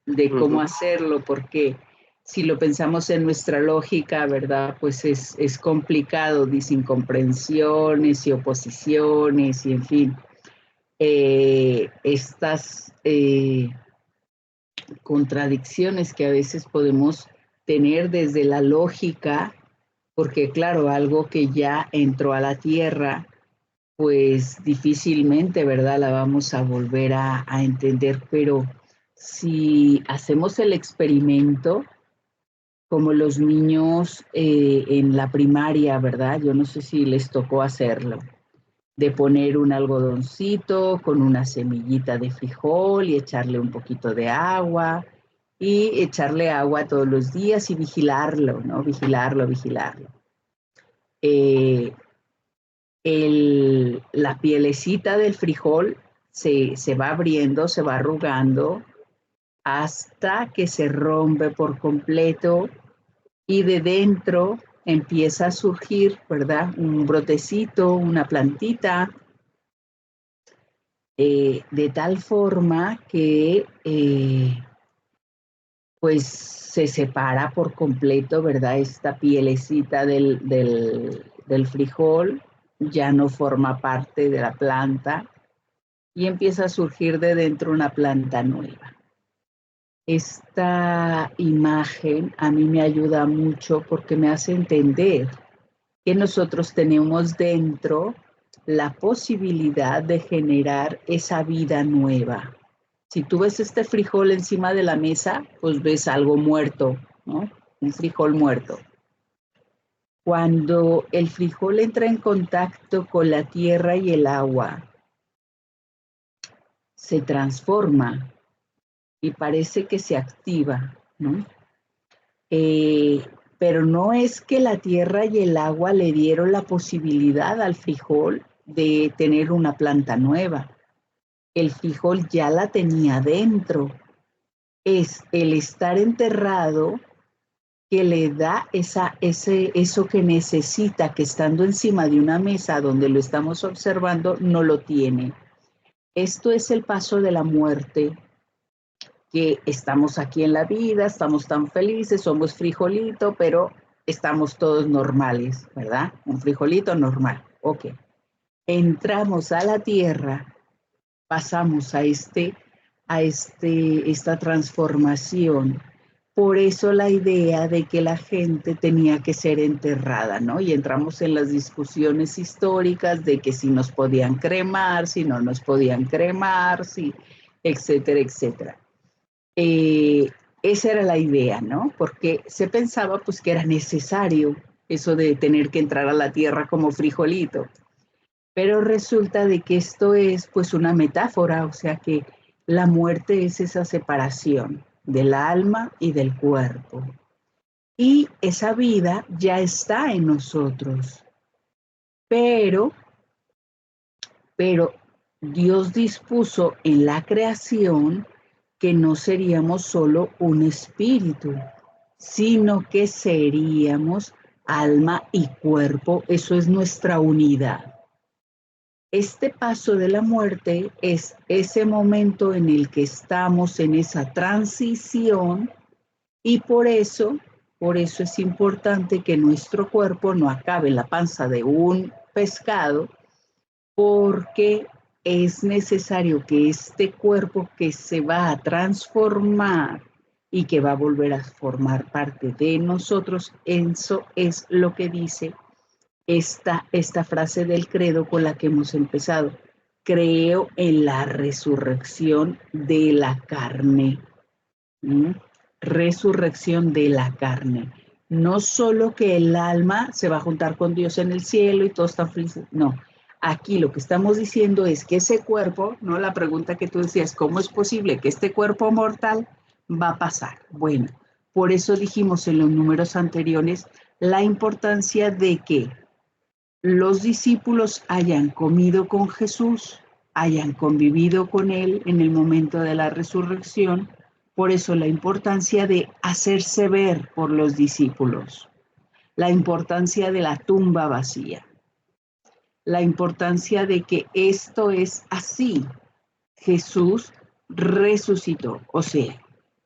de cómo hacerlo, porque si lo pensamos en nuestra lógica, ¿verdad? Pues es complicado, dice, incomprensiones y oposiciones y en fin, estas contradicciones que a veces podemos tener desde la lógica, porque claro, algo que ya entró a la tierra, pues difícilmente, ¿verdad?, la vamos a volver a entender, pero si hacemos el experimento, como los niños en la primaria, ¿verdad? Yo no sé si les tocó hacerlo. de poner un algodoncito con una semillita de frijol y echarle un poquito de agua y echarle agua todos los días y vigilarlo, ¿no? Vigilarlo. La pielecita del frijol se va abriendo, se va arrugando hasta que se rompe por completo y de dentro empieza a surgir, ¿verdad? Un brotecito, una plantita, de tal forma que pues se separa por completo, ¿verdad? Esta pielecita del frijol ya no forma parte de la planta y empieza a surgir de dentro una planta nueva. Esta imagen a mí me ayuda mucho porque me hace entender que nosotros tenemos dentro la posibilidad de generar esa vida nueva. Si tú ves este frijol encima de la mesa, pues ves algo muerto, ¿no? Un frijol muerto. Cuando el frijol entra en contacto con la tierra y el agua, se transforma y parece que se activa, ¿no? Pero no es que la tierra y el agua le dieron la posibilidad al frijol de tener una planta nueva. El frijol ya la tenía dentro. Es el estar enterrado que le da eso que necesita, que estando encima de una mesa donde lo estamos observando, no lo tiene. Esto es el paso de la muerte, que estamos aquí en la vida, estamos tan felices, somos frijolito, pero estamos todos normales, ¿verdad? Un frijolito normal, ok. Entramos a la tierra, pasamos a esta transformación. Por eso la idea de que la gente tenía que ser enterrada, ¿no? Y entramos en las discusiones históricas de que si nos podían cremar, si no nos podían cremar, si, etcétera, etcétera. Esa era la idea, ¿no? Porque se pensaba pues que era necesario eso de tener que entrar a la tierra como frijolito. Pero resulta de que esto es pues una metáfora, o sea que la muerte es esa separación del alma y del cuerpo. Y esa vida ya está en nosotros. Pero Dios dispuso en la creación que no seríamos solo un espíritu, sino que seríamos alma y cuerpo. Eso es nuestra unidad. Este paso de la muerte es ese momento en el que estamos en esa transición y por eso es importante que nuestro cuerpo no acabe en la panza de un pescado, porque es necesario que este cuerpo que se va a transformar y que va a volver a formar parte de nosotros, eso es lo que dice esta frase del credo con la que hemos empezado. Creo en la resurrección de la carne. Resurrección de la carne. No solo que el alma se va a juntar con Dios en el cielo y todos están felices, no. Aquí lo que estamos diciendo es que ese cuerpo, ¿no? La pregunta que tú decías, ¿cómo es posible que este cuerpo mortal va a pasar? Bueno, por eso dijimos en los números anteriores la importancia de que los discípulos hayan comido con Jesús, hayan convivido con Él en el momento de la resurrección. Por eso la importancia de hacerse ver por los discípulos, la importancia de la tumba vacía, la importancia de que esto es así. Jesús resucitó, o sea,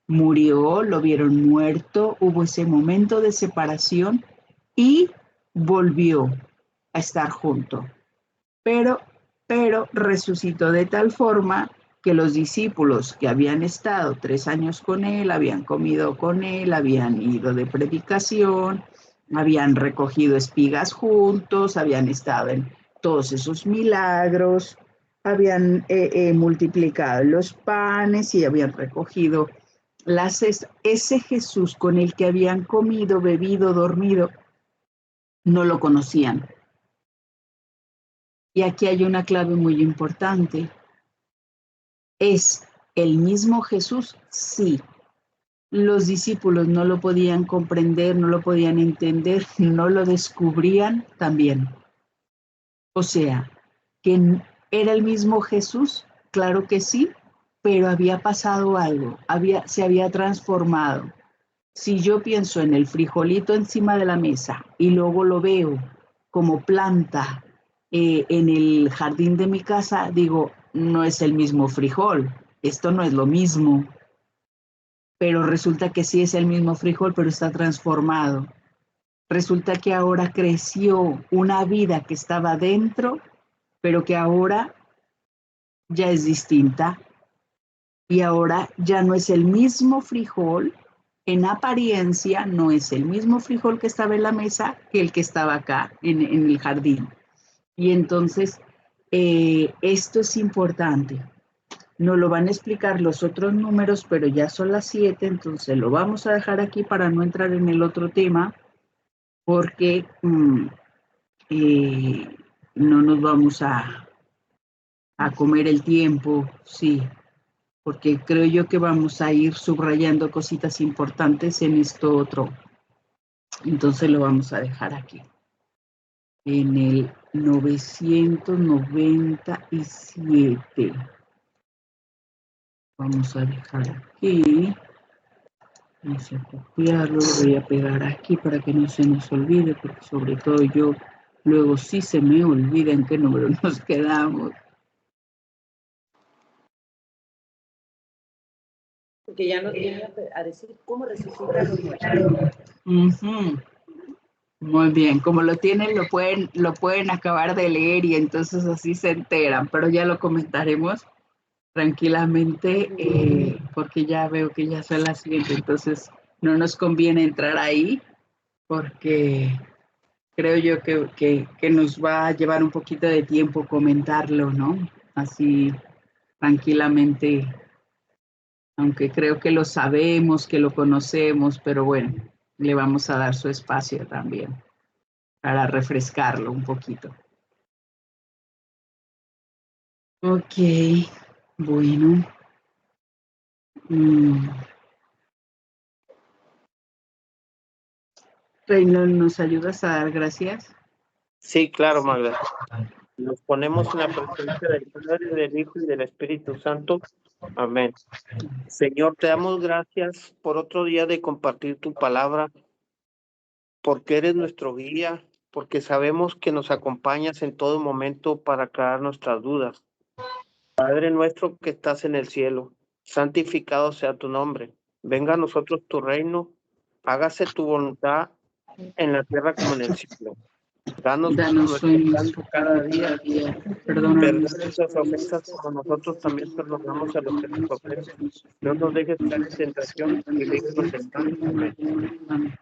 murió, lo vieron muerto, hubo ese momento de separación y volvió a estar junto. Pero resucitó de tal forma que los discípulos que habían estado 3 años con él, habían comido con él, habían ido de predicación, habían recogido espigas juntos, habían estado en todos esos milagros, habían multiplicado los panes y habían recogido ese Jesús con el que habían comido, bebido, dormido, no lo conocían. Y aquí hay una clave muy importante. ¿Es el mismo Jesús? Sí. Los discípulos no lo podían comprender, no lo podían entender, no lo descubrían también. O sea, que era el mismo Jesús, claro que sí, pero había pasado algo, se había transformado. Si yo pienso en el frijolito encima de la mesa y luego lo veo como planta en el jardín de mi casa, digo, no es el mismo frijol, esto no es lo mismo. Pero resulta que sí es el mismo frijol, pero está transformado. Resulta que ahora creció una vida que estaba dentro, pero que ahora ya es distinta. Y ahora ya no es el mismo frijol, en apariencia no es el mismo frijol que estaba en la mesa que el que estaba acá en el jardín. Y entonces, esto es importante. Nos lo van a explicar los otros números, pero ya son las 7, entonces lo vamos a dejar aquí para no entrar en el otro tema, porque no nos vamos a comer el tiempo, sí, porque creo yo que vamos a ir subrayando cositas importantes en esto otro. Entonces lo vamos a dejar aquí. En el 997. Vamos a dejar aquí. Vamos a copiarlo, lo voy a pegar aquí para que no se nos olvide, porque sobre todo yo luego sí se me olvida en qué número nos quedamos.
Porque ya nos viene a decir cómo resucitan los muertos.
Muy bien, como lo tienen, lo pueden acabar de leer y entonces así se enteran, pero ya lo comentaremos tranquilamente porque ya veo que ya son las 7, entonces no nos conviene entrar ahí porque creo yo que nos va a llevar un poquito de tiempo comentarlo, ¿no? Así tranquilamente, aunque creo que lo sabemos, que lo conocemos, pero bueno, le vamos a dar su espacio también para refrescarlo un poquito. Ok, bueno. Reynolds, ¿nos ayudas a dar gracias?
Sí, claro, Magda. Nos ponemos en la presencia del Padre, del Hijo y del Espíritu Santo. Amén. Señor, te damos gracias por otro día de compartir tu palabra, porque eres nuestro guía, porque sabemos que nos acompañas en todo momento para aclarar nuestras dudas. Padre nuestro que estás en el cielo, santificado sea tu nombre. Venga a nosotros tu reino, hágase tu voluntad en la tierra como en el cielo. Danos
hoy
nuestro pan
nuestro
cada
pan
día.
cada día. Perdona
Perdona
nuestras
nuestras ofensas
ofensas,
como nosotros también perdonamos a los que nos ofenden. No nos dejes caer en tentación y líbranos del mal. Amén.
Amén.